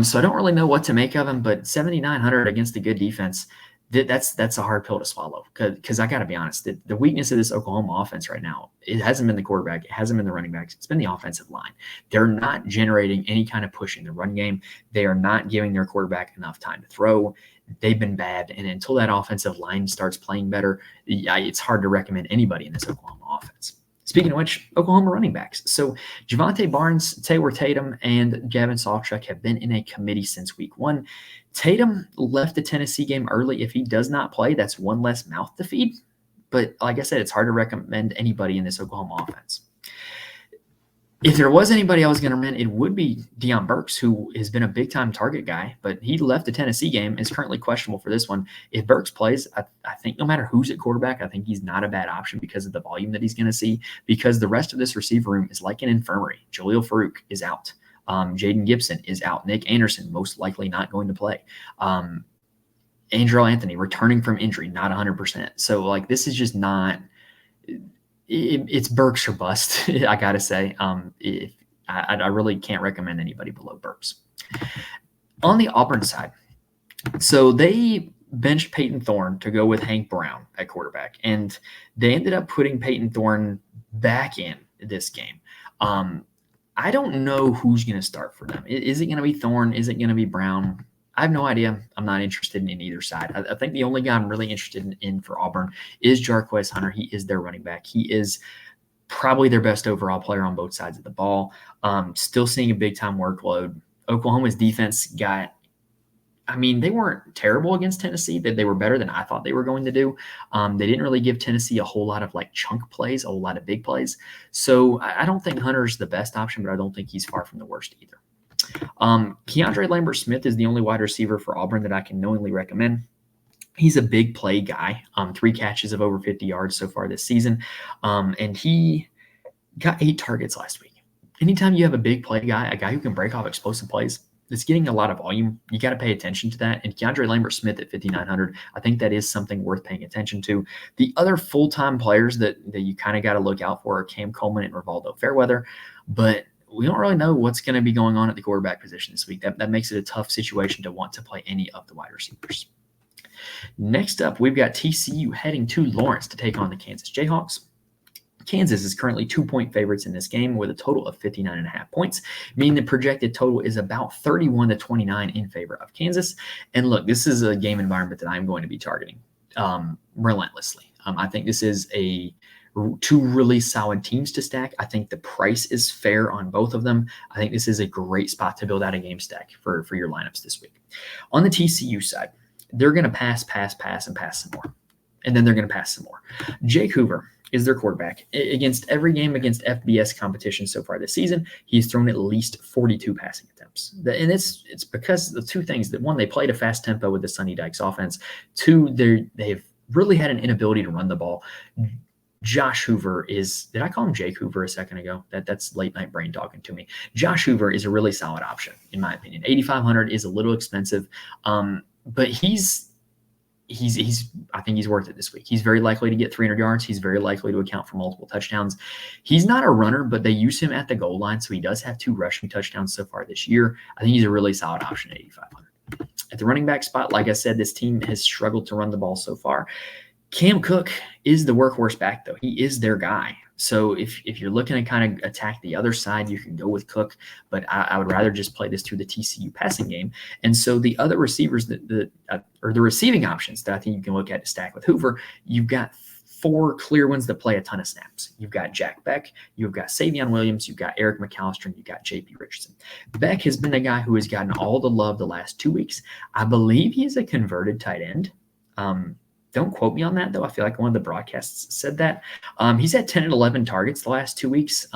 So I don't really know what to make of him, but 7,900 against a good defense, that's a hard pill to swallow. Because I got to be honest, the weakness of this Oklahoma offense right now, it hasn't been the quarterback, it hasn't been the running backs, it's been the offensive line. They're not generating any kind of push in the run game. They are not giving their quarterback enough time to throw. They've been bad, and until that offensive line starts playing better, it's hard to recommend anybody in this Oklahoma offense. Speaking of which, Oklahoma running backs. So Javonte Barnes, Taylor Tatum, and Gavin Sawchuk have been in a committee since week 1. Tatum left the Tennessee game early. If he does not play, that's one less mouth to feed. But like I said, it's hard to recommend anybody in this Oklahoma offense. If there was anybody I was going to recommend, it would be Deion Burks, who has been a big-time target guy, but he left the Tennessee game, is currently questionable for this one. If Burks plays, I think no matter who's at quarterback, I think he's not a bad option because of the volume that he's going to see, because the rest of this receiver room is like an infirmary. Jaleel Farouk is out. Jaden Gibson is out. Nick Anderson, most likely not going to play. Andrew Anthony, returning from injury, not 100%. So, like, this is just not – it's Burks or bust, I got to say. I really can't recommend anybody below Burks. On the Auburn side, so they benched Peyton Thorne to go with Hank Brown at quarterback, and they ended up putting Peyton Thorne back in this game. I don't know who's going to start for them. Is it going to be Thorne? Is it going to be Brown? I have no idea. I'm not interested in either side. I think the only guy I'm really interested in for Auburn is Jarquez Hunter. He is their running back. He is probably their best overall player on both sides of the ball. Still seeing a big-time workload. Oklahoma's defense they weren't terrible against Tennessee. They were better than I thought they were going to do. They didn't really give Tennessee a whole lot of chunk plays, a whole lot of big plays. So I don't think Hunter's the best option, but I don't think he's far from the worst either. Keandre Lambert-Smith is the only wide receiver for Auburn that I can knowingly recommend. He's a big play guy, 3 catches of over 50 yards so far this season, and he got 8 targets last week. Anytime you have a big play guy, a guy who can break off explosive plays, that's getting a lot of volume, you got to pay attention to that. And Keandre Lambert-Smith at 5,900, I think that is something worth paying attention to. The other full-time players that you kind of got to look out for are Cam Coleman and Rivaldo Fairweather, but we don't really know what's going to be going on at the quarterback position this week. That makes it a tough situation to want to play any of the wide receivers. Next up, we've got TCU heading to Lawrence to take on the Kansas Jayhawks. Kansas is currently 2-point favorites in this game with a total of 59.5 points, meaning the projected total is about 31-29 in favor of Kansas. And look, this is a game environment that I'm going to be targeting relentlessly. I think this is two really solid teams to stack. I think the price is fair on both of them. I think this is a great spot to build out a game stack for your lineups this week. On the TCU side, they're going to pass, and pass some more. And then they're going to pass some more. Jake Hoover is their quarterback. Against every game against FBS competition so far this season, he's thrown at least 42 passing attempts. And it's because the two things. That one, they played a fast tempo with the Sonny Dykes offense. Two, they've really had an inability to run the ball. Josh Hoover is – did I call him Jake Hoover a second ago? That's late-night brain talking to me. Josh Hoover is a really solid option, in my opinion. 8,500 is a little expensive, but he's I think he's worth it this week. He's very likely to get 300 yards. He's very likely to account for multiple touchdowns. He's not a runner, but they use him at the goal line, so he does have 2 rushing touchdowns so far this year. I think he's a really solid option at 8,500. At the running back spot, like I said, this team has struggled to run the ball so far. Cam Cook is the workhorse back, though. He is their guy. So if you're looking to kind of attack the other side, you can go with Cook, but I would rather just play this through the TCU passing game. And so the other receivers or the receiving options that I think you can look at to stack with Hoover, you've got 4 clear ones that play a ton of snaps. You've got Jack Beck, you've got Savion Williams, you've got Eric McAllister, and you've got J.P. Richardson. Beck has been a guy who has gotten all the love the last 2 weeks. I believe he is a converted tight end. Don't quote me on that, though. I feel like one of the broadcasts said that. He's had 10 and 11 targets the last 2 weeks,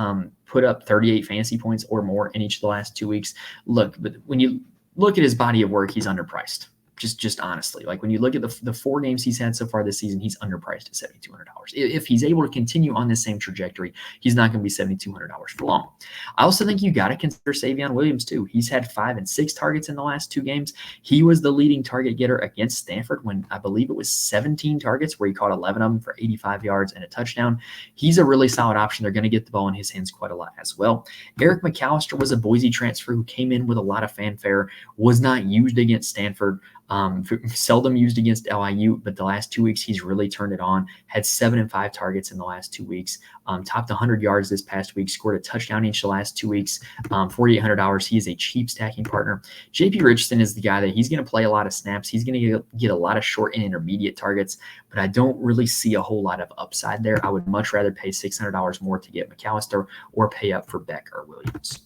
put up 38 fantasy points or more in each of the last 2 weeks. Look, but when you look at his body of work, he's underpriced. Just honestly, like when you look at the 4 games he's had so far this season, he's underpriced at $7,200. If he's able to continue on this same trajectory, he's not going to be $7,200 for long. I also think you got to consider Savion Williams too. He's had 5 and 6 targets in the last 2 games. He was the leading target getter against Stanford when I believe it was 17 targets, where he caught 11 of them for 85 yards and a touchdown. He's a really solid option. They're going to get the ball in his hands quite a lot as well. Eric McAllister was a Boise transfer who came in with a lot of fanfare, was not used against Stanford. Seldom used against LIU, but the last 2 weeks he's really turned it on. Had 7 and 5 targets in the last 2 weeks. Topped 100 yards this past week. Scored a touchdown each the last 2 weeks. $4,800. He is a cheap stacking partner. JP Richardson is the guy that he's going to play a lot of snaps. He's going to get a lot of short and intermediate targets, but I don't really see a whole lot of upside there. I would much rather pay $600 more to get McAllister or pay up for Beck or Williams.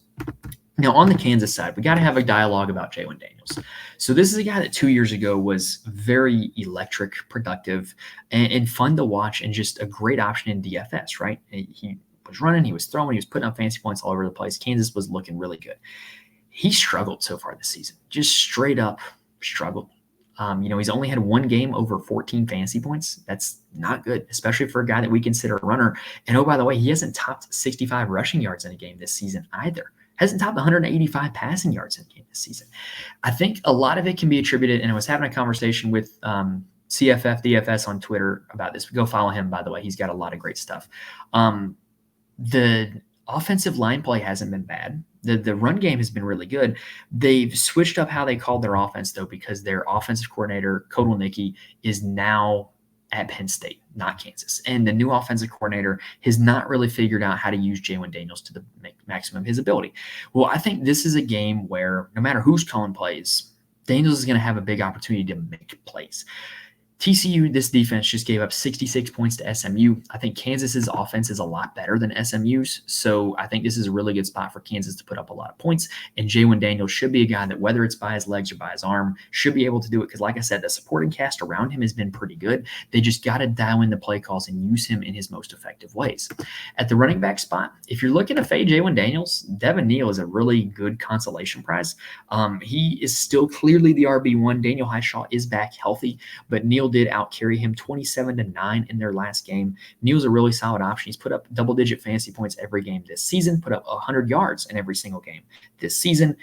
Now, on the Kansas side, we got to have a dialogue about Jalen Daniels. So this is a guy that 2 years ago was very electric, productive, and fun to watch, and just a great option in DFS, right? He was running, he was throwing, he was putting up fancy points all over the place. Kansas was looking really good. He struggled so far this season, just straight up struggled. He's only had 1 game over 14 fantasy points. That's not good, especially for a guy that we consider a runner. And oh, by the way, he hasn't topped 65 rushing yards in a game this season either. Hasn't topped 185 passing yards in a game this season. I think a lot of it can be attributed, and I was having a conversation with CFF DFS on Twitter about this. Go follow him, by the way. He's got a lot of great stuff. The offensive line play hasn't been bad. The run game has been really good. They've switched up how they called their offense, though, because their offensive coordinator, Kodalnicki, is now at Penn State, not Kansas. And the new offensive coordinator has not really figured out how to use Jalen Daniels to the maximum of his ability. Well, I think this is a game where no matter who's calling plays, Daniels is going to have a big opportunity to make plays. TCU, this defense just gave up 66 points to SMU. I think Kansas's offense is a lot better than SMU's, so I think this is a really good spot for Kansas to put up a lot of points, and Jalen Daniels should be a guy that, whether it's by his legs or by his arm, should be able to do it, because like I said, the supporting cast around him has been pretty good. They just got to dial in the play calls and use him in his most effective ways. At the running back spot, if you're looking to fade Jalen Daniels, Devin Neal is a really good consolation prize. He is still clearly the RB1. Daniel Highshaw is back healthy, but Neal did outcarry him 27-9 in their last game. Neal's a really solid option. He's put up double-digit fantasy points every game this season, put up 100 yards in every single game this season.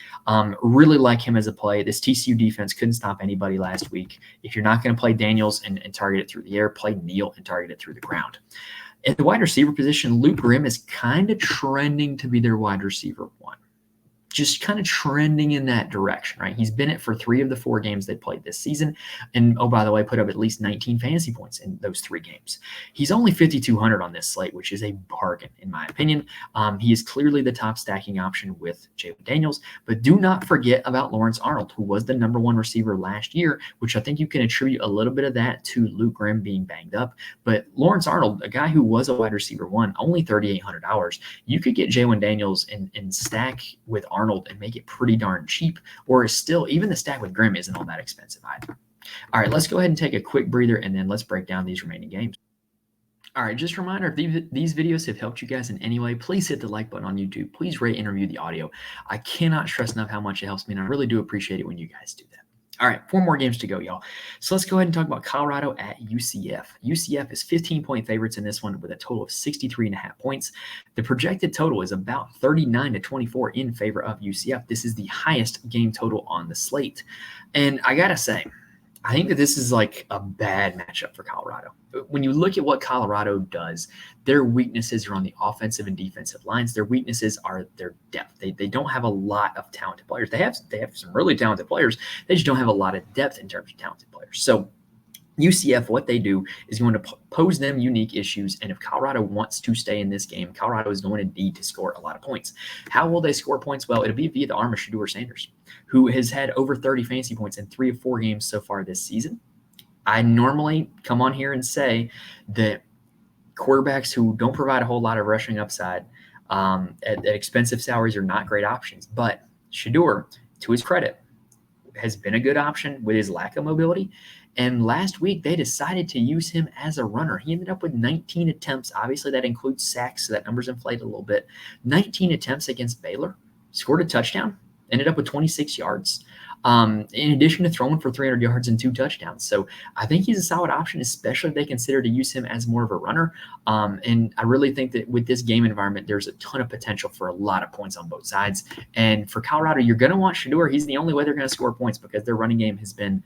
Really like him as a play. This TCU defense couldn't stop anybody last week. If you're not going to play Daniels and target it through the air, play Neal and target it through the ground. At the wide receiver position, Luke Grimm is kind of trending to be their wide receiver 1. Just kind of trending in that direction, right? He's been it for 3 of the 4 games they played this season. And, oh, by the way, put up at least 19 fantasy points in those 3 games. He's only 5,200 on this slate, which is a bargain, in my opinion. He is clearly the top stacking option with Jalen Daniels. But do not forget about Lawrence Arnold, who was the #1 receiver last year, which I think you can attribute a little bit of that to Luke Grimm being banged up. But Lawrence Arnold, a guy who was a wide receiver 1, only $3,800. You could get Jalen Daniels and stack with Arnold and make it pretty darn cheap, or still, even the stack with Grimm isn't all that expensive either. All right, let's go ahead and take a quick breather, and then let's break down these remaining games. All right, just a reminder, if these videos have helped you guys in any way, please hit the like button on YouTube. Please rate and review the audio. I cannot stress enough how much it helps me, and I really do appreciate it when you guys do that. All right, 4 more games to go, y'all. So let's go ahead and talk about Colorado at UCF. UCF is 15-point favorites in this one with a total of 63.5 points. The projected total is about 39-24 in favor of UCF. This is the highest game total on the slate. And I got to say, I think that this is like a bad matchup for Colorado. When you look at what Colorado does, their weaknesses are on the offensive and defensive lines. Their weaknesses are their depth. They don't have a lot of talented players. They have some really talented players. They just don't have a lot of depth in terms of talented players. So UCF, what they do is going to pose them unique issues, and if Colorado wants to stay in this game, Colorado is going to need to score a lot of points. How will they score points? Well, it'll be via the arm of Shedeur Sanders, who has had over 30 fantasy points in 3 of 4 games so far this season. I normally come on here and say that quarterbacks who don't provide a whole lot of rushing upside at expensive salaries are not great options, but Shedeur, to his credit, has been a good option with his lack of mobility. And last week, they decided to use him as a runner. He ended up with 19 attempts. Obviously, that includes sacks, so that number's inflated a little bit. 19 attempts against Baylor, scored a touchdown. ended up with 26 yards. In addition to throwing for 300 yards and 2 touchdowns. So I think he's a solid option, especially if they consider to use him as more of a runner. And I really think that with this game environment, there's a ton of potential for a lot of points on both sides. And for Colorado, you're going to want Shedeur. He's the only way they're going to score points because their running game has been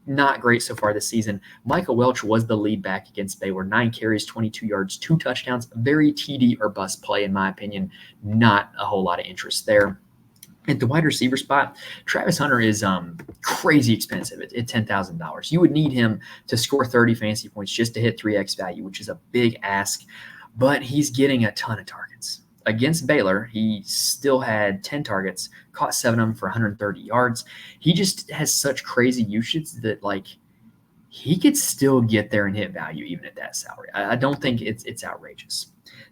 not great so far this season. Michael Welch was the lead back against Baylor. 9 carries, 22 yards, 2 touchdowns. Very TD or bust play, in my opinion. Not a whole lot of interest there. At the wide receiver spot, Travis Hunter is crazy expensive at $10,000. You would need him to score 30 fantasy points just to hit 3x value, which is a big ask, but he's getting a ton of targets. Against Baylor, he still had 10 targets, caught 7 of them for 130 yards. He just has such crazy usage that, like, he could still get there and hit value even at that salary. I don't think it's outrageous.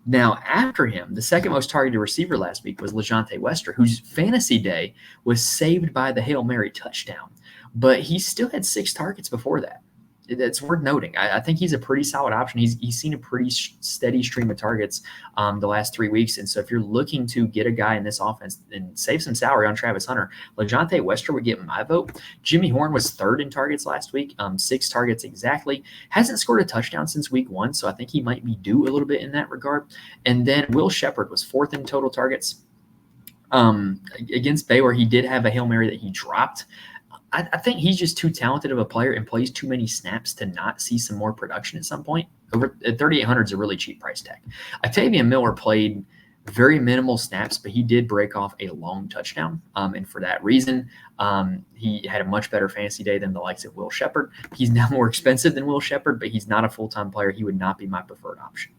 Now, after him, the second most targeted receiver last week was LeJontay Wester, whose fantasy day was saved by the Hail Mary touchdown. But he still had 6 targets before that. It's worth noting. I think he's a pretty solid option. He's seen a pretty steady stream of targets the last 3 weeks. And so if you're looking to get a guy in this offense and save some salary on Travis Hunter, LeJontay Wester would get my vote. Jimmy Horn was 3rd in targets last week, 6 targets exactly. Hasn't scored a touchdown since week 1, so I think he might be due a little bit in that regard. And then Will Shepherd was 4th in total targets. Against Baylor, he did have a Hail Mary that he dropped. I think he's just too talented of a player and plays too many snaps to not see some more production at some point. Over at 3,800 is a really cheap price tag. Octavian Miller played very minimal snaps, but he did break off a long touchdown. And for that reason, he had a much better fantasy day than the likes of Will Shepherd. He's now more expensive than Will Shepherd, but he's not a full-time player. He would not be my preferred option.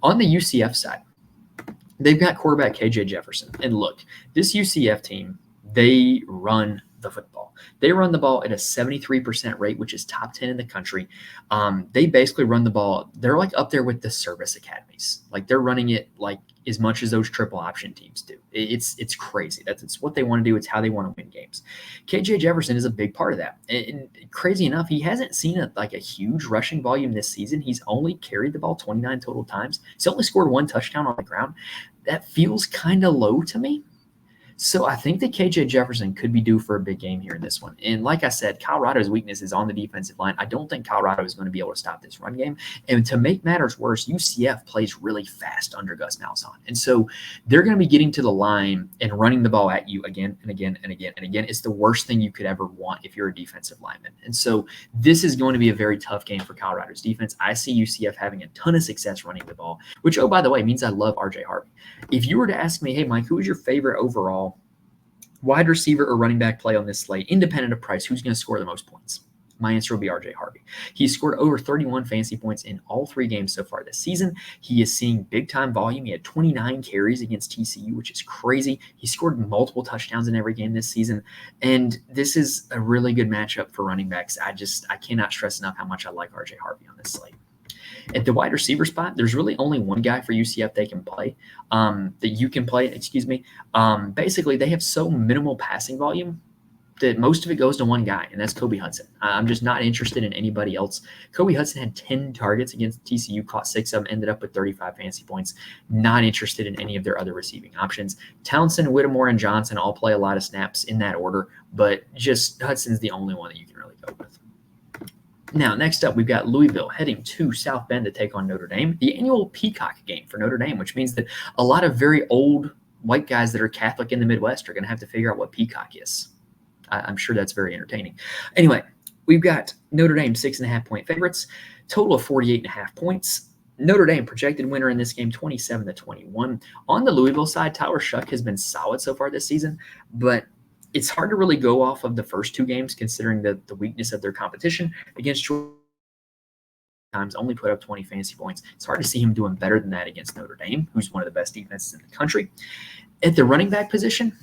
On the UCF side, they've got quarterback KJ Jefferson. And look, this UCF team, they run the football. They run the ball at a 73% rate, which is top 10 in the country. They basically run the ball. They're like up there with the service academies. Like they're running it like as much as those triple option teams do. It's crazy. It's what they want to do. It's how they want to win games. KJ Jefferson is a big part of that. And crazy enough, he hasn't seen a huge rushing volume this season. He's only carried the ball 29 total times. He's only scored 1 touchdown on the ground. That feels kind of low to me. So I think that KJ Jefferson could be due for a big game here in this one. And like I said, Colorado's weakness is on the defensive line. I don't think Colorado is going to be able to stop this run game. And to make matters worse, UCF plays really fast under Gus Malzahn. And so they're going to be getting to the line and running the ball at you again and again and again and again. It's the worst thing you could ever want if you're a defensive lineman. And so this is going to be a very tough game for Colorado's defense. I see UCF having a ton of success running the ball, which, oh, by the way, means I love RJ Harvey. If you were to ask me, hey, Mike, who is your favorite overall wide receiver or running back play on this slate, independent of price, who's going to score the most points? My answer will be RJ Harvey. He's scored over 31 fantasy points in all 3 games so far this season. He is seeing big-time volume. He had 29 carries against TCU, which is crazy. He scored multiple touchdowns in every game this season. And this is a really good matchup for running backs. I cannot stress enough how much I like RJ Harvey on this slate. At the wide receiver spot, there's really only one guy for UCF they can play, that you can play, basically, they have so minimal passing volume that most of it goes to one guy, and that's Kobe Hudson. I'm just not interested in anybody else. Kobe Hudson had 10 targets against TCU, caught 6 of them, ended up with 35 fantasy points. Not interested in any of their other receiving options. Townsend, Whittemore, and Johnson all play a lot of snaps in that order, but just Hudson's the only one that you can really go with. Now, next up, we've got Louisville heading to South Bend to take on Notre Dame, the annual Peacock game for Notre Dame, which means that a lot of very old white guys that are Catholic in the Midwest are going to have to figure out what Peacock is. I'm sure that's very entertaining. Anyway, we've got Notre Dame 6.5-point favorites, total of 48.5 points. Notre Dame projected winner in this game 27-21. On the Louisville side, Tyler Shuck has been solid so far this season, but it's hard to really go off of the first 2 games considering the weakness of their competition. Against Georgia, times only put up 20 fantasy points. It's hard to see him doing better than that against Notre Dame, who's one of the best defenses in the country. At the running back position,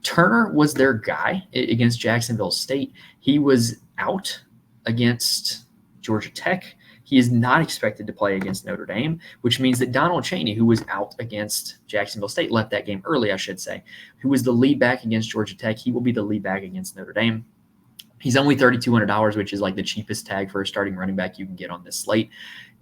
Turner was their guy against Jacksonville State. He was out against Georgia Tech. He is not expected to play against Notre Dame, which means that Donald Chaney, who was out against Jacksonville State, left that game early, I should say, who was the lead back against Georgia Tech. He will be the lead back against Notre Dame. He's only $3,200, which is like the cheapest tag for a starting running back you can get on this slate.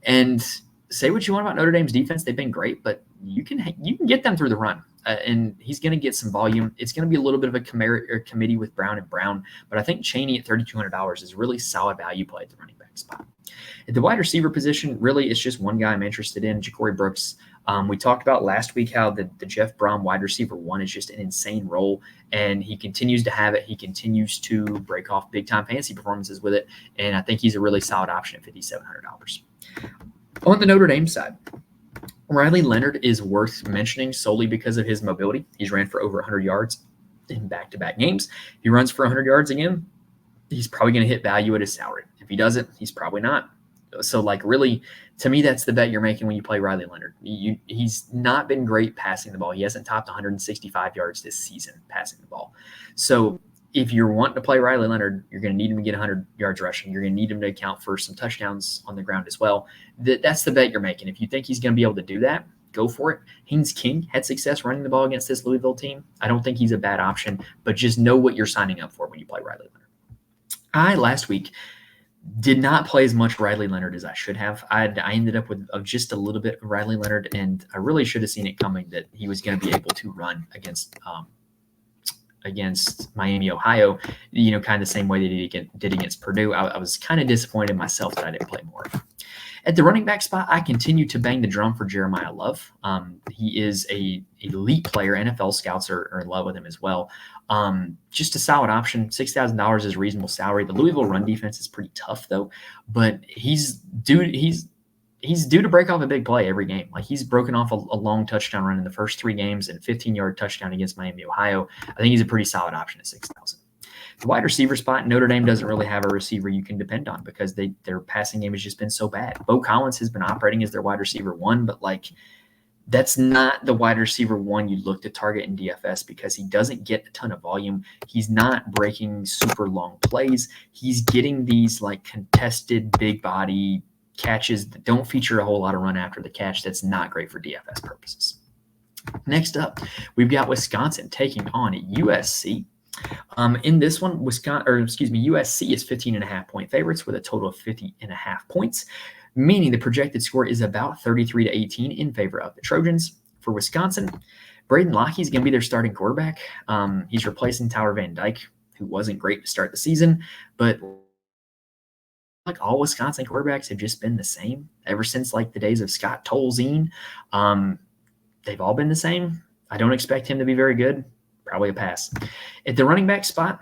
And say what you want about Notre Dame's defense. They've been great, but you can get them through the run. and he's going to get some volume. It's going to be a little bit of a committee with Brown and Brown, but I think Chaney at $3,200 is really solid value play at the running back spot. At the wide receiver position, really, it's just one guy I'm interested in, Ja'Cory Brooks. We talked about last week how the Jeff Brom wide receiver one is just an insane role, and he continues to have it. He continues to break off big-time fantasy performances with it, and I think he's a really solid option at $5,700. On the Notre Dame side, Riley Leonard is worth mentioning solely because of his mobility. He's ran for over 100 yards in back-to-back games. If he runs for 100 yards again, he's probably going to hit value at his salary. If he doesn't, he's probably not. So, really, to me, that's the bet you're making when you play Riley Leonard. He's not been great passing the ball. He hasn't topped 165 yards this season passing the ball. So, if you're wanting to play Riley Leonard, you're going to need him to get 100 yards rushing. You're going to need him to account for some touchdowns on the ground as well. That's the bet you're making. If you think he's going to be able to do that, go for it. Haynes King had success running the ball against this Louisville team. I don't think he's a bad option, but just know what you're signing up for when you play Riley Leonard. Last week, did not play as much Riley Leonard as I should have. I ended up with just a little bit of Riley Leonard, and I really should have seen it coming that he was going to be able to run against Miami, Ohio, kind of the same way that he did against Purdue. I was kind of disappointed in myself that I didn't play more. At the running back spot, I continue to bang the drum for Jeremiah Love. He is a elite player. NFL scouts are in love with him as well. Just a solid option. $6,000 is a reasonable salary. The Louisville run defense is pretty tough though, but he's due to break off a big play every game. Like he's broken off a long touchdown run in the first 3 games and 15-yard touchdown against Miami, Ohio. I think he's a pretty solid option at $6,000. The wide receiver spot, Notre Dame doesn't really have a receiver you can depend on because their passing game has just been so bad. Bo Collins has been operating as their wide receiver one, but that's not the wide receiver one you look to target in DFS because he doesn't get a ton of volume. He's not breaking super long plays. He's getting these contested big body catches that don't feature a whole lot of run after the catch. That's not great for DFS purposes. Next up, we've got Wisconsin taking on USC. In this one, USC is 15.5-point favorites with a total of 50.5 points, meaning the projected score is about 33-18 in favor of the Trojans. For Wisconsin, Braden Lockheed is going to be their starting quarterback. He's replacing Tyler Van Dyke, who wasn't great to start the season, but all Wisconsin quarterbacks have just been the same ever since the days of Scott Tolzien. They've all been the same. I don't expect him to be very good. Probably a pass. At the running back spot,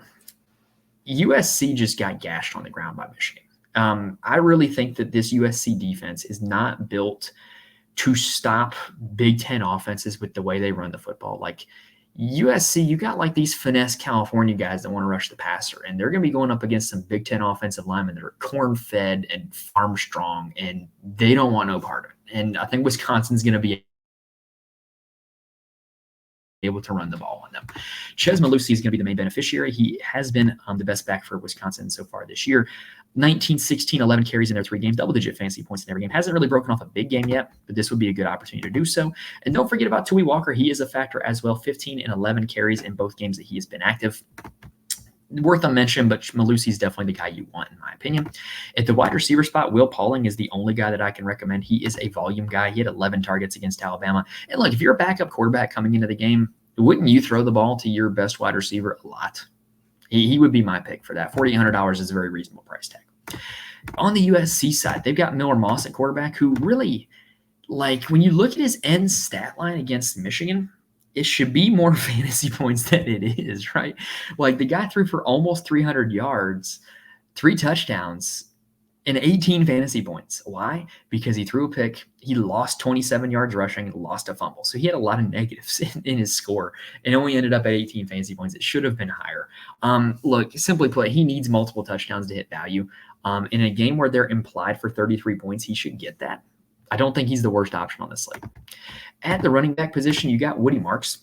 USC just got gashed on the ground by Michigan. I really think that this USC defense is not built to stop Big Ten offenses with the way they run the football. USC, you got these finesse California guys that want to rush the passer, and they're going to be going up against some Big Ten offensive linemen that are corn-fed and farm strong, and they don't want no part of it. And I think Wisconsin's going to be able to run the ball on them. Chez Malusi is going to be the main beneficiary. He has been the best back for Wisconsin so far this year. 19, 16, 11 carries in their 3 games, double-digit fantasy points in every game. Hasn't really broken off a big game yet, but this would be a good opportunity to do so. And don't forget about Tui Walker. He is a factor as well. 15 and 11 carries in both games that he has been active. Worth a mention, but Malusi is definitely the guy you want, in my opinion. At the wide receiver spot, Will Pauling is the only guy that I can recommend. He is a volume guy. He had 11 targets against Alabama. And look, if you're a backup quarterback coming into the game, wouldn't you throw the ball to your best wide receiver a lot? He would be my pick for that. $4,800 is a very reasonable price tag. On the USC side, they've got Miller Moss at quarterback, who really, when you look at his end stat line against Michigan, it should be more fantasy points than it is, right? The guy threw for almost 300 yards, 3 touchdowns, and 18 fantasy points. Why? Because he threw a pick. He lost 27 yards rushing and lost a fumble. So he had a lot of negatives in his score and only ended up at 18 fantasy points. It should have been higher. Look, simply put, he needs multiple touchdowns to hit value. In a game where they're implied for 33 points, he should get that. I don't think he's the worst option on this slate. At the running back position, you got Woody Marks,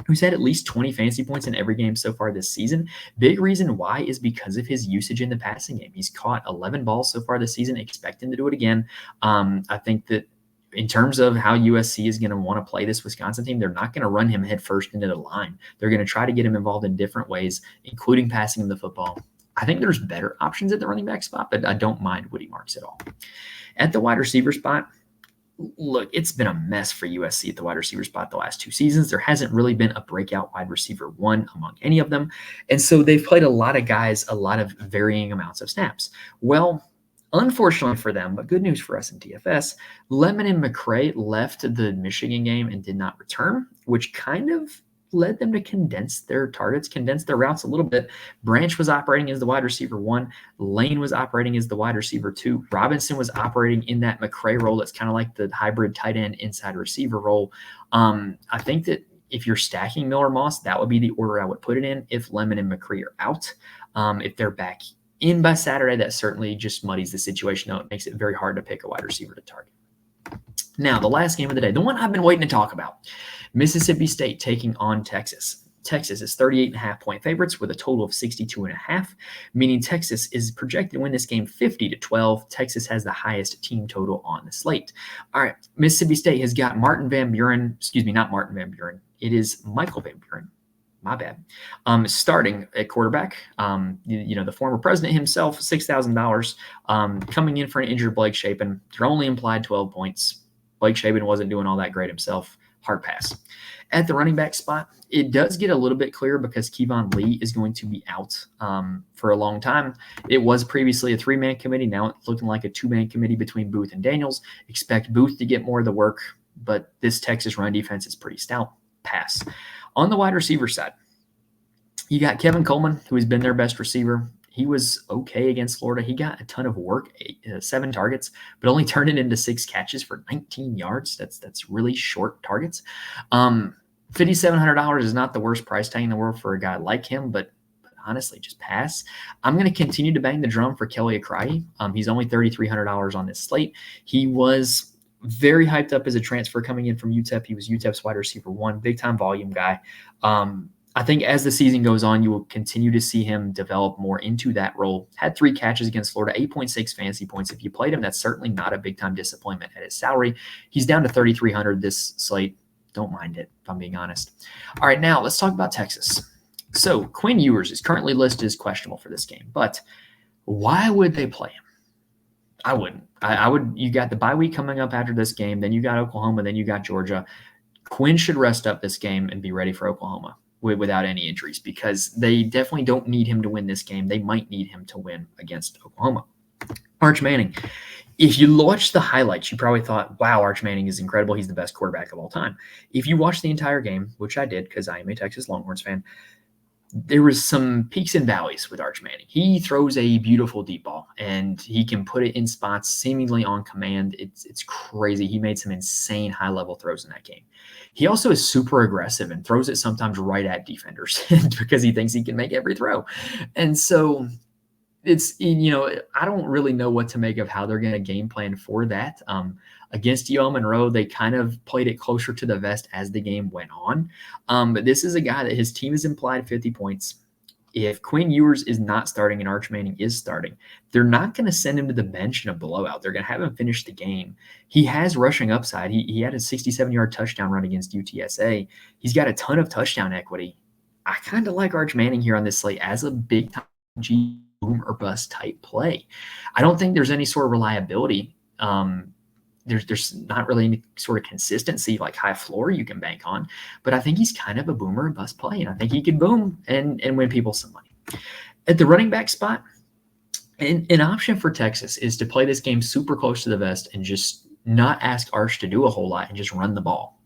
who's had at least 20 fantasy points in every game so far this season. Big reason why is because of his usage in the passing game. He's caught 11 balls so far this season. Expect him to do it again. I think that in terms of how USC is going to want to play this Wisconsin team, they're not going to run him head first into the line. They're going to try to get him involved in different ways, including passing him the football. I think there's better options at the running back spot, but I don't mind Woody Marks at all. At the wide receiver spot, Look, it's been a mess for USC at the wide receiver spot the last 2 seasons. There hasn't really been a breakout wide receiver one among any of them. And so they've played a lot of guys, a lot of varying amounts of snaps. Well, unfortunately for them, but good news for us in DFS, Lemon and McCray left the Michigan game and did not return, which kind of led them to condense their targets, condense their routes a little bit. Branch was operating as the wide receiver one. Lane was operating as the wide receiver two. Robinson was operating in that McCray role. That's kind of like the hybrid tight end inside receiver role. I think that if you're stacking Miller Moss, that would be the order I would put it in if Lemon and McCray are out. If they're back in by Saturday, that certainly just muddies the situation out. It makes it very hard to pick a wide receiver to target. Now, the last game of the day, the one I've been waiting to talk about, Mississippi State taking on Texas. Texas is 38.5-point favorites with a total of 62.5, meaning Texas is projected to win this game 50-12. Texas has the highest team total on the slate. All right, Mississippi State has got Martin Van Buren, not Martin Van Buren. It is Michael Van Buren. My bad. Starting at quarterback, the former president himself, $6,000, coming in for an injured Blake Shapen. They're only implied 12 points. Blake Shapen wasn't doing all that great himself. Hard pass. At the running back spot, it does get a little bit clearer because Kevon Lee is going to be out for a long time. It was previously a 3-man committee. Now it's looking like a 2-man committee between Booth and Daniels. Expect Booth to get more of the work, but this Texas run defense is pretty stout. Pass. On the wide receiver side, you got Kevin Coleman, who has been their best receiver. He was okay against Florida. He got a ton of work, 7 targets, but only turned it into 6 catches for 19 yards. That's really short targets. $5,700 is not the worst price tag in the world for a guy like him, but honestly, just pass. I'm going to continue to bang the drum for Kelly Acrae. He's only $3,300 on this slate. He was very hyped up as a transfer coming in from UTEP. He was UTEP's wide receiver one, big-time volume guy. I think as the season goes on, you will continue to see him develop more into that role. Had 3 catches against Florida, 8.6 fantasy points. If you played him, that's certainly not a big-time disappointment at his salary. He's down to $3,300 this slate. Don't mind it, if I'm being honest. All right, now let's talk about Texas. So Quinn Ewers is currently listed as questionable for this game, but why would they play him? I wouldn't. I would. You got the bye week coming up after this game. Then you got Oklahoma. Then you got Georgia. Quinn should rest up this game and be ready for Oklahoma without any injuries because they definitely don't need him to win this game. They might need him to win against Oklahoma. Arch Manning. If you watch the highlights, you probably thought, wow, Arch Manning is incredible. He's the best quarterback of all time. If you watch the entire game, which I did because I am a Texas Longhorns fan, there was some peaks and valleys with Arch Manning. He throws a beautiful deep ball, and he can put it in spots seemingly on command. It's crazy. He made some insane high-level throws in that game. He also is super aggressive and throws it sometimes right at defenders because he thinks he can make every throw. And so it's, I don't really know what to make of how they're going to game plan for that. Against UL Monroe, they kind of played it closer to the vest as the game went on. But this is a guy that his team has implied 50 points. If Quinn Ewers is not starting and Arch Manning is starting, they're not going to send him to the bench in a blowout. They're going to have him finish the game. He has rushing upside. He had a 67-yard touchdown run against UTSA. He's got a ton of touchdown equity. I kind of like Arch Manning here on this slate as a big-time G boom or bust type play. I don't think there's any sort of reliability. There's not really any sort of consistency like high floor you can bank on, but I think he's kind of a boomer and bust play, and I think he can boom and win people some money. At the running back spot, an option for Texas is to play this game super close to the vest and just not ask Arch to do a whole lot and just run the ball.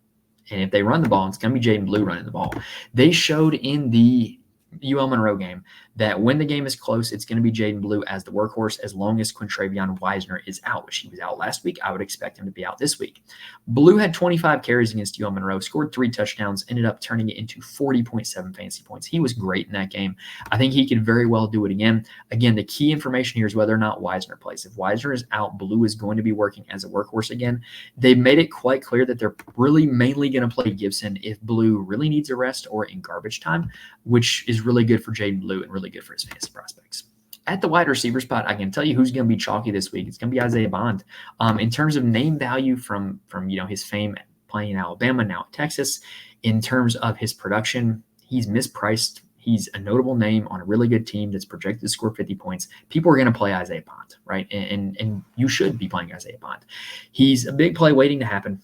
And if they run the ball, it's going to be Jaden Blue running the ball. They showed in the UL Monroe game that when the game is close, it's going to be Jaden Blue as the workhorse as long as Quintravion Wisner is out, which he was out last week. I would expect him to be out this week. Blue had 25 carries against UL Monroe, scored 3 touchdowns, ended up turning it into 40.7 fantasy points. He was great in that game. I think he could very well do it again. Again, the key information here is whether or not Wisner plays. If Wisner is out, Blue is going to be working as a workhorse again. They made it quite clear that they're really mainly going to play Gibson if Blue really needs a rest or in garbage time, which is really good for Jaden Blue and really good for his fantasy prospects. At the wide receiver spot, I can tell you who's going to be chalky this week. It's going to be Isaiah Bond. In terms of name value from his fame playing in Alabama, now at Texas, in terms of his production, he's mispriced.
He's a notable name on a really good team that's projected to score 50 points. People are going to play Isaiah Bond, right? And you should be playing Isaiah Bond. He's a big play waiting to happen.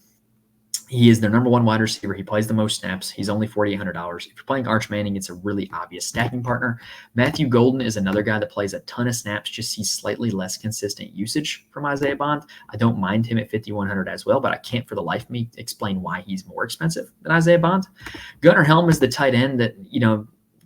He is their number one wide receiver. He plays the most snaps. He's only $4,800. If you're playing Arch Manning, it's a really obvious stacking partner. Matthew Golden is another guy that plays a ton of snaps, just sees slightly less consistent usage from Isaiah Bond. I don't mind him at $5,100 as well, but I can't for the life of me explain why he's more expensive than Isaiah Bond. Gunnar Helm is the tight end that,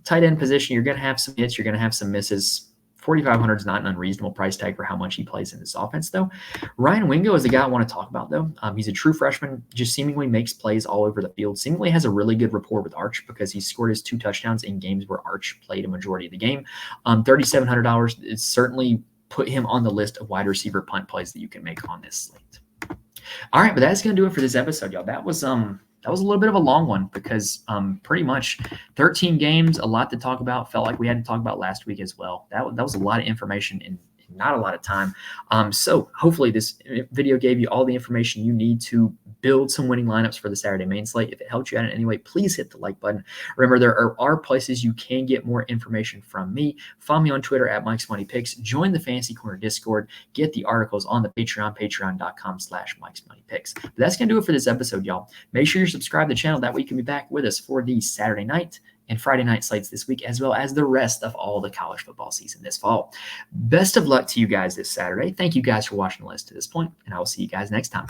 tight end position, you're going to have some hits, you're going to have some misses. 4,500 is not an unreasonable price tag for how much he plays in this offense, though. Ryan Wingo is the guy I want to talk about, though. He's a true freshman, just seemingly makes plays all over the field, seemingly has a really good rapport with Arch because he scored his 2 touchdowns in games where Arch played a majority of the game. $3,700 is certainly put him on the list of wide receiver punt plays that you can make on this slate. All right, but that's going to do it for this episode, y'all. That was a little bit of a long one because pretty much 13 games, a lot to talk about. Felt like we had to talk about last week as well. That was a lot of information in not a lot of time. So hopefully this video gave you all the information you need to build some winning lineups for the Saturday main slate. If it helped you out in any way, please hit the like button. Remember, there are places you can get more information from me. Follow me on Twitter at Mike's Money Picks. Join the Fantasy Corner Discord. Get the articles on the Patreon, patreon.com/Mike's Money Picks. But that's going to do it for this episode, y'all. Make sure you're subscribed to the channel. That way you can be back with us for the Saturday night and Friday night slates this week, as well as the rest of all the college football season this fall. Best of luck to you guys this Saturday. Thank you guys for watching the list to this point, and I will see you guys next time.